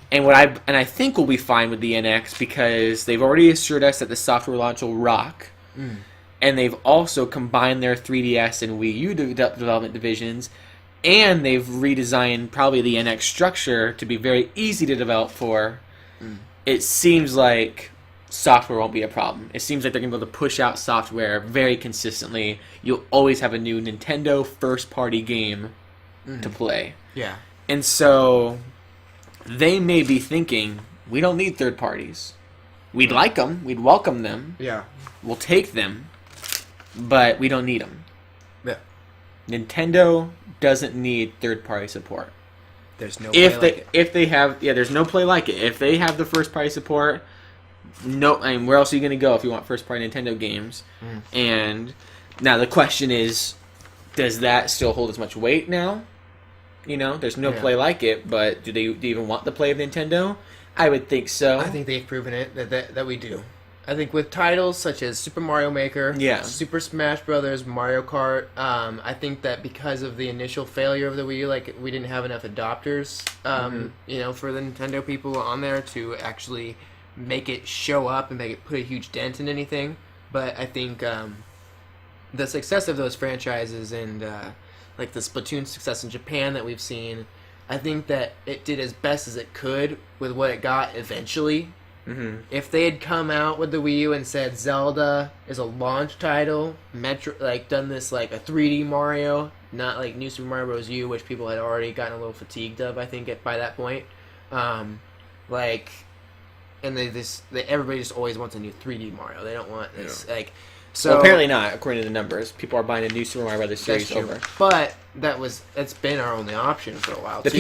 And I think we'll be fine with the NX because they've already assured us that the software launch will rock. Mm. And they've also combined their 3DS and Wii U development divisions, and they've redesigned probably the NX structure to be very easy to develop for. Mm. It seems like software won't be a problem. It seems like they're going to be able to push out software very consistently. You'll always have a new Nintendo first-party game to play. Yeah. And so they may be thinking, we don't need third parties. We'd like them. We'd welcome them. Yeah. We'll take them. But we don't need them. Yeah. Nintendo doesn't need third-party support. There's no play like it. If they have... Yeah, there's no play like it. If they have the first-party support, where else are you going to go if you want first-party Nintendo games? Mm. And now the question is, does that still hold as much weight now? There's no play like it, but do you even want the play of Nintendo? I would think so. I think they've proven it that we do. I think with titles such as Super Mario Maker, Super Smash Brothers, Mario Kart, I think that because of the initial failure of the Wii U, we didn't have enough adopters, for the Nintendo people on there to actually make it show up and make it put a huge dent in anything. But I think the success of those franchises and the Splatoon success in Japan that we've seen, I think that it did as best as it could with what it got eventually. Mm-hmm. If they had come out with the Wii U and said Zelda is a launch title, done this like a 3D Mario, not like New Super Mario Bros. U, which people had already gotten a little fatigued of, I think, by that point. And everybody just always wants a new 3D Mario. They don't want this So well, apparently not, according to the numbers. People are buying a new Super Mario Brothers series over. But that's been our only option for a while. The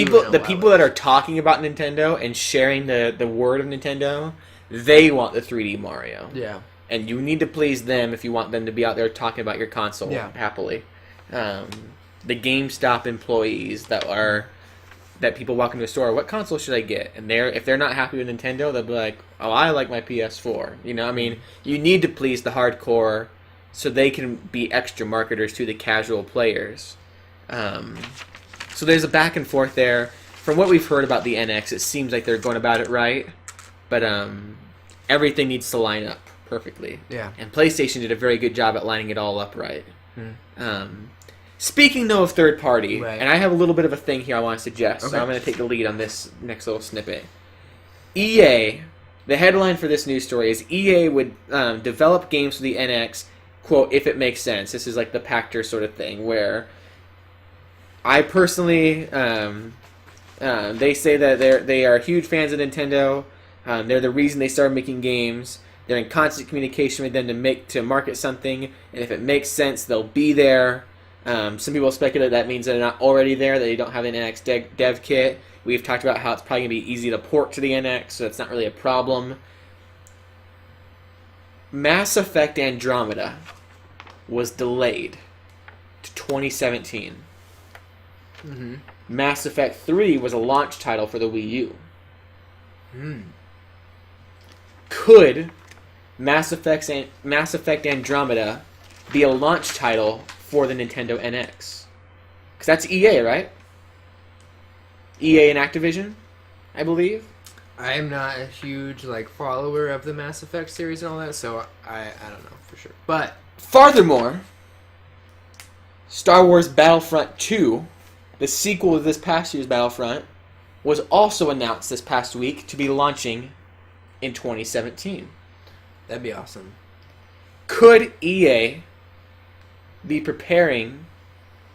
people that are talking about Nintendo and sharing the word of Nintendo, they want the 3D Mario. Yeah. And you need to please them if you want them to be out there talking about your console happily. The GameStop employees that people walk into a store, what console should I get? And if they're not happy with Nintendo, they'll be like, oh, I like my PS4. You know, I mean, you need to please the hardcore so they can be extra marketers to the casual players. So there's a back and forth there. From what we've heard about the NX, it seems like they're going about it right. But everything needs to line up perfectly. Yeah. And PlayStation did a very good job at lining it all up right. Speaking, though, of third party, and I have a little bit of a thing here I want to suggest, so I'm going to take the lead on this next little snippet. EA, the headline for this news story is EA would develop games for the NX, quote, if it makes sense. This is like the Pactor sort of thing, where I personally, they say that they are huge fans of Nintendo. They're the reason they started making games. They're in constant communication with them to market something, and if it makes sense, they'll be there. Some people speculate that means they're not already there, that they don't have an NX dev kit. We've talked about how it's probably going to be easy to port to the NX, so that's not really a problem. Mass Effect Andromeda was delayed to 2017. Mm-hmm. Mass Effect 3 was a launch title for the Wii U. Could Mass Effect Andromeda be a launch title for the Nintendo NX? Because that's EA, right? EA and Activision, I believe. I am not a huge follower of the Mass Effect series and all that, so I don't know for sure. But furthermore, Star Wars Battlefront 2, the sequel to this past year's Battlefront, was also announced this past week to be launching in 2017. That'd be awesome. Could EA be preparing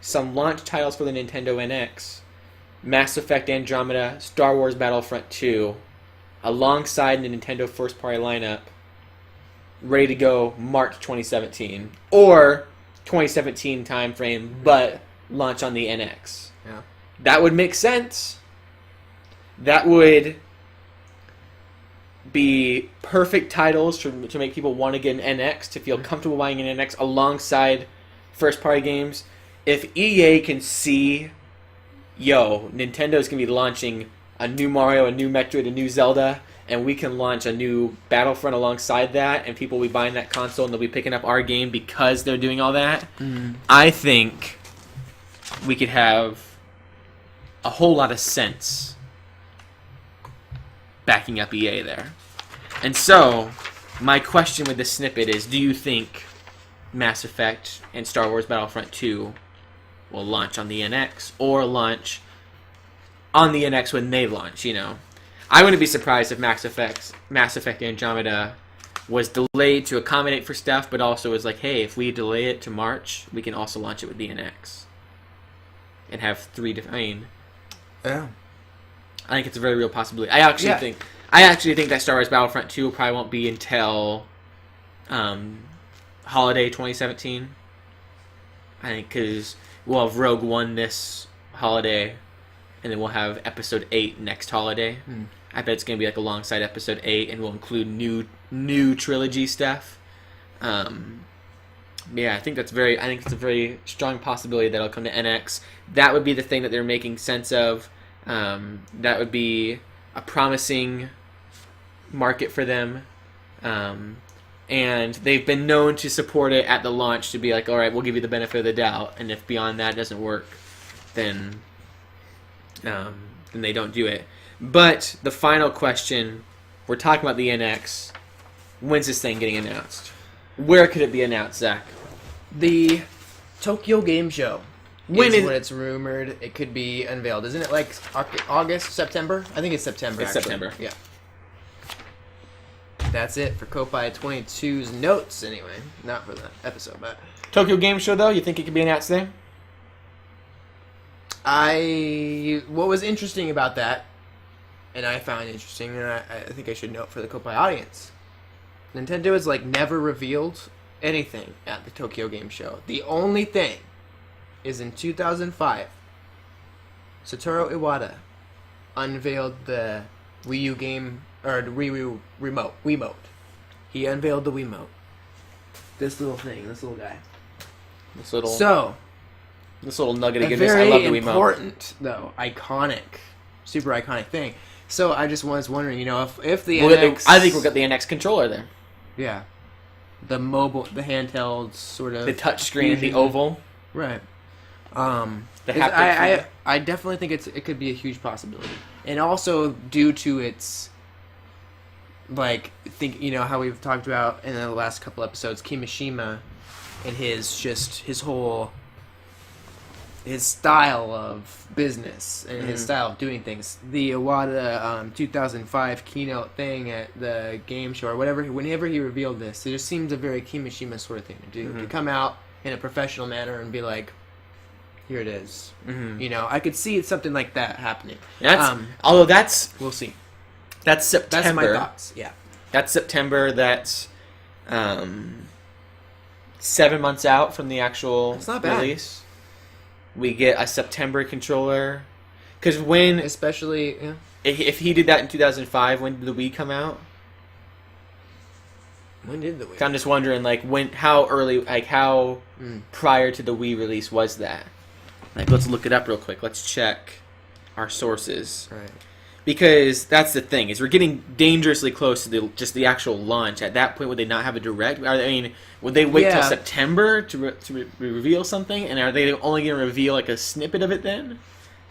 some launch titles for the Nintendo NX, Mass Effect Andromeda, Star Wars Battlefront 2, alongside the Nintendo first-party lineup, ready to go March 2017, or 2017 timeframe, but launch on the NX? Yeah, that would make sense. That would be perfect titles to make people want to get an NX, to feel comfortable buying an NX alongside first-party games. If EA can see, Nintendo's going to be launching a new Mario, a new Metroid, a new Zelda, and we can launch a new Battlefront alongside that, and people will be buying that console, and they'll be picking up our game because they're doing all that, I think we could have a whole lot of sense backing up EA there. And so, my question with this snippet is, do you think Mass Effect and Star Wars Battlefront 2 will launch on the NX, or launch on the NX when they launch, I wouldn't be surprised if Mass Effect Andromeda was delayed to accommodate for stuff, but also was like, hey, if we delay it to March, we can also launch it with the NX. And have 3 different... Yeah. I think it's a very real possibility. I actually think that Star Wars Battlefront 2 probably won't be until holiday 2017. I think because we'll have Rogue One this holiday, and then we'll have Episode 8 next holiday. I bet it's going to be alongside Episode 8, and we'll include new trilogy stuff. I think it's a very strong possibility that it'll come to NX. That would be the thing that they're making sense of. That would be a promising market for them. And they've been known to support it at the launch, to be like, all right, we'll give you the benefit of the doubt, and if beyond that doesn't work, then they don't do it. But the final question, we're talking about the NX. When's this thing getting announced? Where could it be announced, Zach? The Tokyo Game Show. When it's rumored it could be unveiled. Isn't it August, September? I think it's September. It's actually. September. Yeah. that's it for Koppai 22's notes, anyway. Not for the episode, but... Tokyo Game Show, though, you think it could be announced today? What was interesting about that, and I found interesting, and I think I should note for the Koppai audience, Nintendo has, never revealed anything at the Tokyo Game Show. The only thing is in 2005, Satoru Iwata unveiled the Wii U game, or the Wii U Wiimote. He unveiled the Wiimote. This little thing, this little guy. This little nugget of goodness. I love the Wiimote. Very important, though, super iconic thing. So I just was wondering, if the NX... I think we'll get the NX controller there. Yeah. The handheld sort of... The touchscreen, the oval. Right. The haptic I definitely think it could be a huge possibility. And also due to its... how we've talked about in the last couple episodes, Kimishima and his style of business and his style of doing things. The Iwata 2005 keynote thing at the game show or whatever, whenever he revealed this, it just seems a very Kimishima sort of thing to do. To come out in a professional manner and be like, here it is. I could see something like that happening. Although that's... We'll see. That's September. That's my thoughts, yeah. That's September, that's 7 months out from the actual release. We get a September controller. Because when... Especially, yeah. If he did that in 2005, when did the Wii come out? When did the Wii? I'm just wondering, how early, how prior to the Wii release was that? Let's look it up real quick. Let's check our sources. Right. Because that's the thing, is we're getting dangerously close to just the actual launch. At that point, would they not have a direct? Would they wait till September to reveal something? And are they only going to reveal a snippet of it then?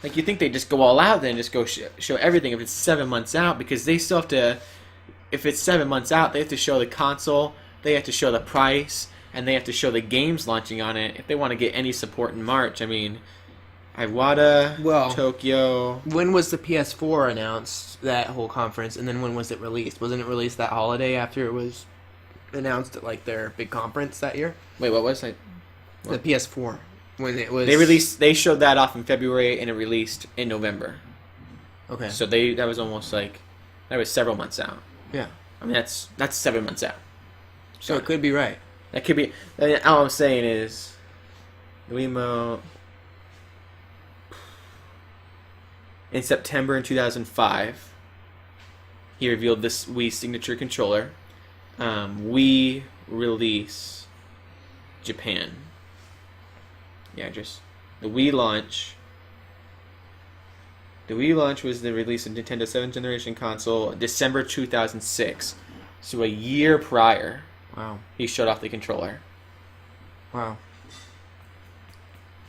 You think they just go all out then, just go show everything if it's 7 months out? Because they still have to, if it's 7 months out, they have to show the console, they have to show the price, and they have to show the games launching on it if they want to get any support in March. Iwata, Tokyo. When was the PS4 announced, that whole conference, and then when was it released? Wasn't it released that holiday after it was announced at their big conference that year? Wait, what was it? The PS4. When it was... They showed that off in February and it released in November. Okay. So that was almost that was several months out. Yeah. That's 7 months out. So it could be right. That could be... All I'm saying is the Wiimote... In September in 2005, he revealed this Wii signature controller. Wii release Japan. Yeah, just the Wii launch. The Wii launch was the release of Nintendo 7th generation console, December 2006. So a year prior. Wow. He showed off the controller. Wow.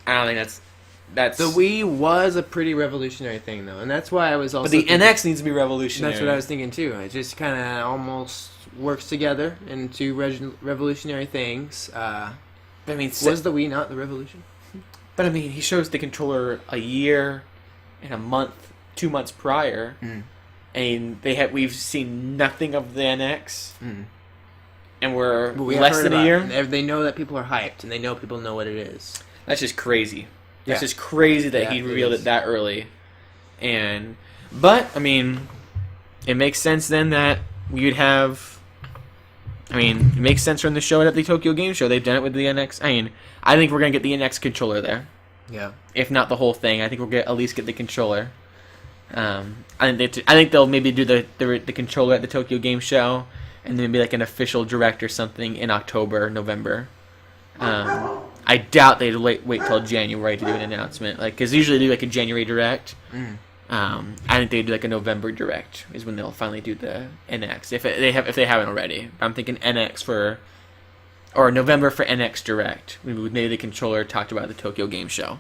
I don't think that's... The Wii was a pretty revolutionary thing, though, and that's why I was also... But the NX needs to be revolutionary. That's what I was thinking, too. It just kind of almost works together into revolutionary things. Was the Wii not the revolution? But, he shows the controller a year and a month, 2 months prior, and we've seen nothing of the NX, and we're less than a year. They know that people are hyped, and they know people know what it is. That's just crazy. That's just crazy that he revealed it that early. But it makes sense then that we would have... it makes sense from the show at the Tokyo Game Show. They've done it with the NX. I think we're going to get the NX controller there. Yeah. If not the whole thing, I think we'll at least get the controller. I think they'll maybe do the controller at the Tokyo Game Show, and then maybe an official direct or something in October, November. I doubt they'd wait till January to do an announcement, because usually they do a January direct. I think they'd do a November direct is when they'll finally do the NX if they haven't already. I'm thinking NX or November for NX direct. Maybe the controller talked about the Tokyo Game Show.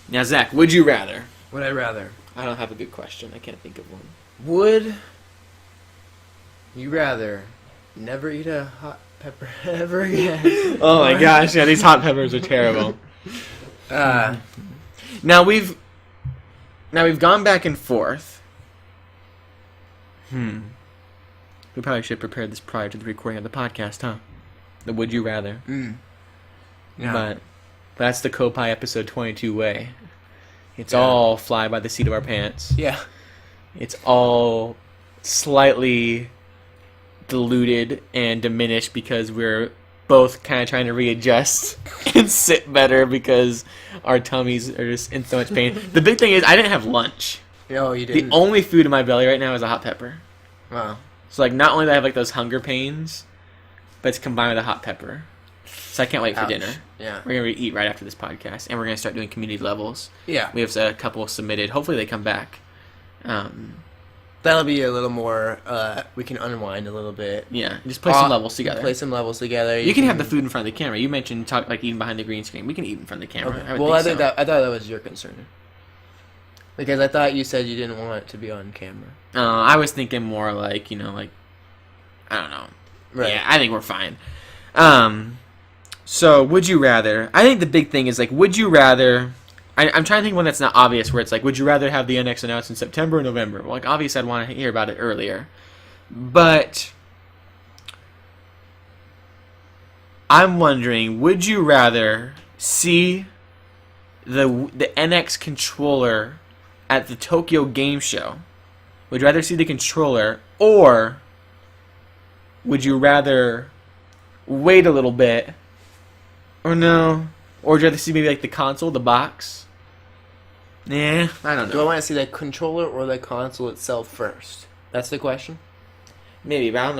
Now, Zach, would you rather? Would I rather? I don't have a good question. I can't think of one. Would you rather never eat a hot pepper ever again? Oh my gosh, yeah, these hot peppers are terrible. Now we've gone back and forth. Who We probably should have prepared this prior to the recording of the podcast, huh? The Would You Rather. Yeah. But that's the Koppai episode 22 way. It's all fly by the seat of our pants. Yeah. It's all slightly diluted and diminished because we're both kind of trying to readjust and sit better because our tummies are just in so much pain. The big thing is I didn't have lunch. Oh, you didn't? The only food in my belly right now is a hot pepper. Wow. So, like, not only do I have, like, those hunger pains, but it's combined with a hot pepper. So I can't wait for dinner. Yeah. We're going to eat right after this podcast, and we're going to start doing community levels. Yeah. We have a couple submitted. Hopefully they come back. That'll be a little more, we can unwind a little bit. Yeah, just play some levels together. Play some levels together. You can have the food in front of the camera. You mentioned eating behind the green screen. We can eat in front of the camera. Okay. I thought that was your concern. Because I thought you said you didn't want it to be on camera. I was thinking more like, I don't know. Right. Yeah, I think we're fine. So, would you rather? I think the big thing is, like, would you rather... I'm trying to think of one that's not obvious, where it's like, would you rather have the NX announced in September or November? Well, like, obviously I'd want to hear about it earlier. But... I'm wondering, would you rather see the NX controller at the Tokyo Game Show? Would you rather see the controller, or would you rather wait a little bit, or no? Or would you rather see maybe like the console, the box? Yeah, I don't know. Do I want to see the controller or the console itself first? That's the question? Maybe, but I don't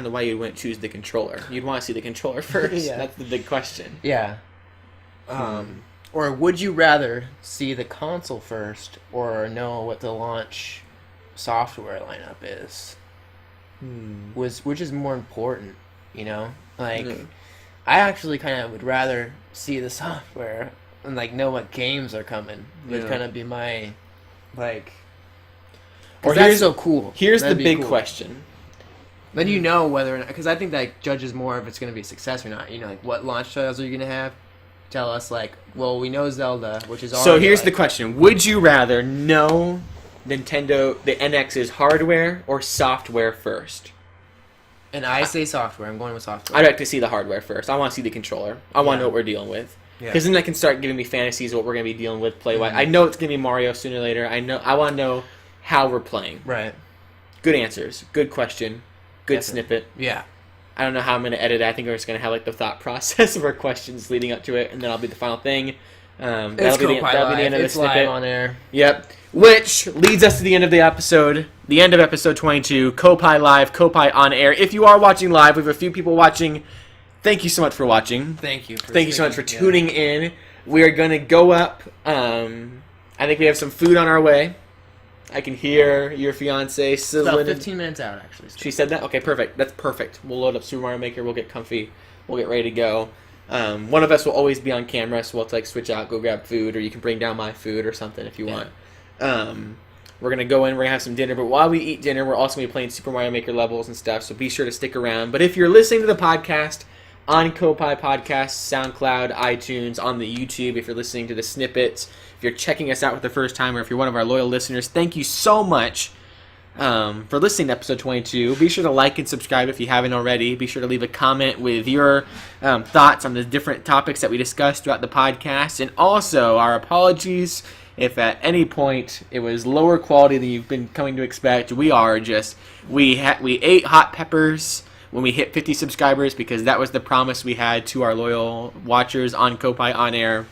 know why you wouldn't choose the controller. You'd want to see the controller first. Yeah. That's the big question. Yeah. Or would you rather see the console first or know what the launch software lineup is? Which is more important, Like, I actually kind of would rather see the software and, like, know what games are coming. Would kind of be my, like... Or that's so cool. Here's That'd the be big cool. question. Then you know whether or not... Because I think that judges more if it's going to be a success or not. Like, what launch titles are you going to have? Tell us, like, well, we know Zelda, which is already... So here's the question. Would you rather know Nintendo, the NX's hardware or software first? And I say software. I'm going with software. I'd like to see the hardware first. I want to see the controller. I want to know what we're dealing with. Because then that can start giving me fantasies of what we're going to be dealing with play-wise. I know it's going to be Mario sooner or later. I want to know how we're playing. Right. Good answers. Good question. Good snippet. Yeah. I don't know how I'm going to edit it. I think we're just going to have like the thought process of our questions leading up to it, and then I'll be the final thing. That'll be the end of the snippet. Live on air. Yep. Which leads us to the end of the episode. The end of episode 22. Koppai Live, Koppai on air. If you are watching live, we have a few people watching. Thank you so much for watching. Thank you. Thank you so much for tuning in. We are going to go up. I think we have some food on our way. I can hear your fiance sizzling. About 15 minutes out, actually. She said that? Okay, perfect. That's perfect. We'll load up Super Mario Maker. We'll get comfy. We'll get ready to go. One of us will always be on camera, so we'll have to, like, switch out, go grab food, or you can bring down my food or something if you want. We're going to go in, we're going to have some dinner, but while we eat dinner, we're also going to be playing Super Mario Maker levels and stuff, so be sure to stick around. But if you're listening to the podcast on Koppai Podcast, SoundCloud, iTunes, on the YouTube, if you're listening to the snippets, if you're checking us out for the first time, or if you're one of our loyal listeners, thank you so much for listening to episode 22. Be sure to like and subscribe if you haven't already. Be sure to leave a comment with your thoughts on the different topics that we discussed throughout the podcast. And also, our apologies if at any point it was lower quality than you've been coming to expect. We ate hot peppers when we hit 50 subscribers because that was the promise we had to our loyal watchers on Koppai On Air.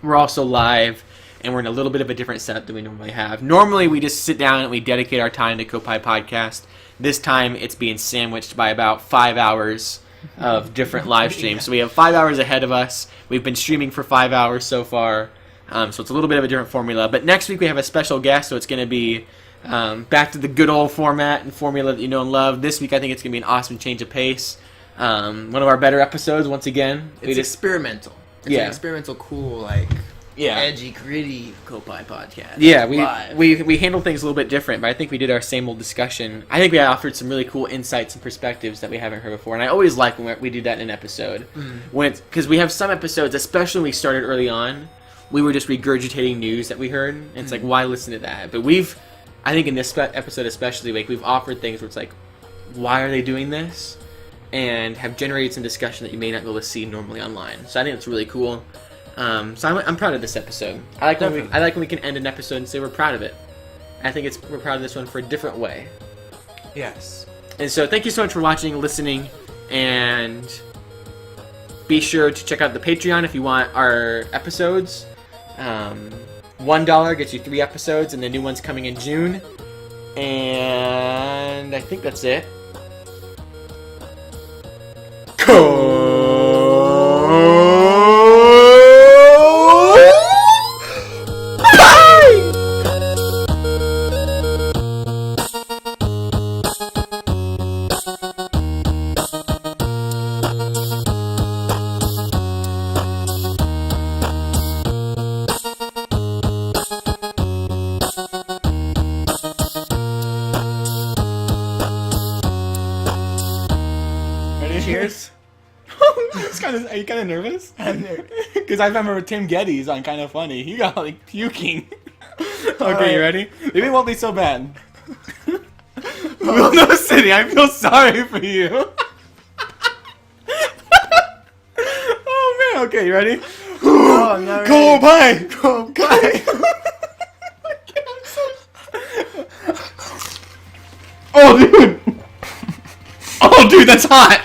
We're also live, and we're in a little bit of a different setup than we normally have. Normally, we just sit down and we dedicate our time to Koppai Podcast. This time, it's being sandwiched by about 5 hours of different live streams. So we have 5 hours ahead of us. We've been streaming for 5 hours so far. So it's a little bit of a different formula. But next week, we have a special guest, so it's going to be back to the good old format and formula that you know and love. This week, I think it's going to be an awesome change of pace. One of our better episodes, once again. It's experimental. It's an experimental, cool, like... Yeah. Edgy, gritty Koppai Podcast. Yeah, we handle things a little bit different, but I think we did our same old discussion. I think we offered some really cool insights and perspectives that we haven't heard before, and I always like when we do that in an episode. Because we have some episodes, especially when we started early on, we were just regurgitating news that we heard, and it's like, why listen to that? But I think in this episode especially, like, we've offered things where it's like, why are they doing this, and have generated some discussion that you may not be able to see normally online. So I think it's really cool. So I'm proud of this episode. I like when we can end an episode and say we're proud of it. I think we're proud of this one for a different way. Yes. And so thank you so much for watching, listening, and be sure to check out the Patreon if you want our episodes. $1 gets you 3 episodes, and the new one's coming in June. And I think that's it. Cheers. Are you kind of nervous? I'm nervous. Because I remember Tim Geddes on Kind of Funny. He got like puking. Okay, right. You ready? Maybe it won't be so bad. Well, no, City, I feel sorry for you. Oh man, okay, you ready? Oh, I'm not ready. Koppai! Oh dude! Oh dude, that's hot!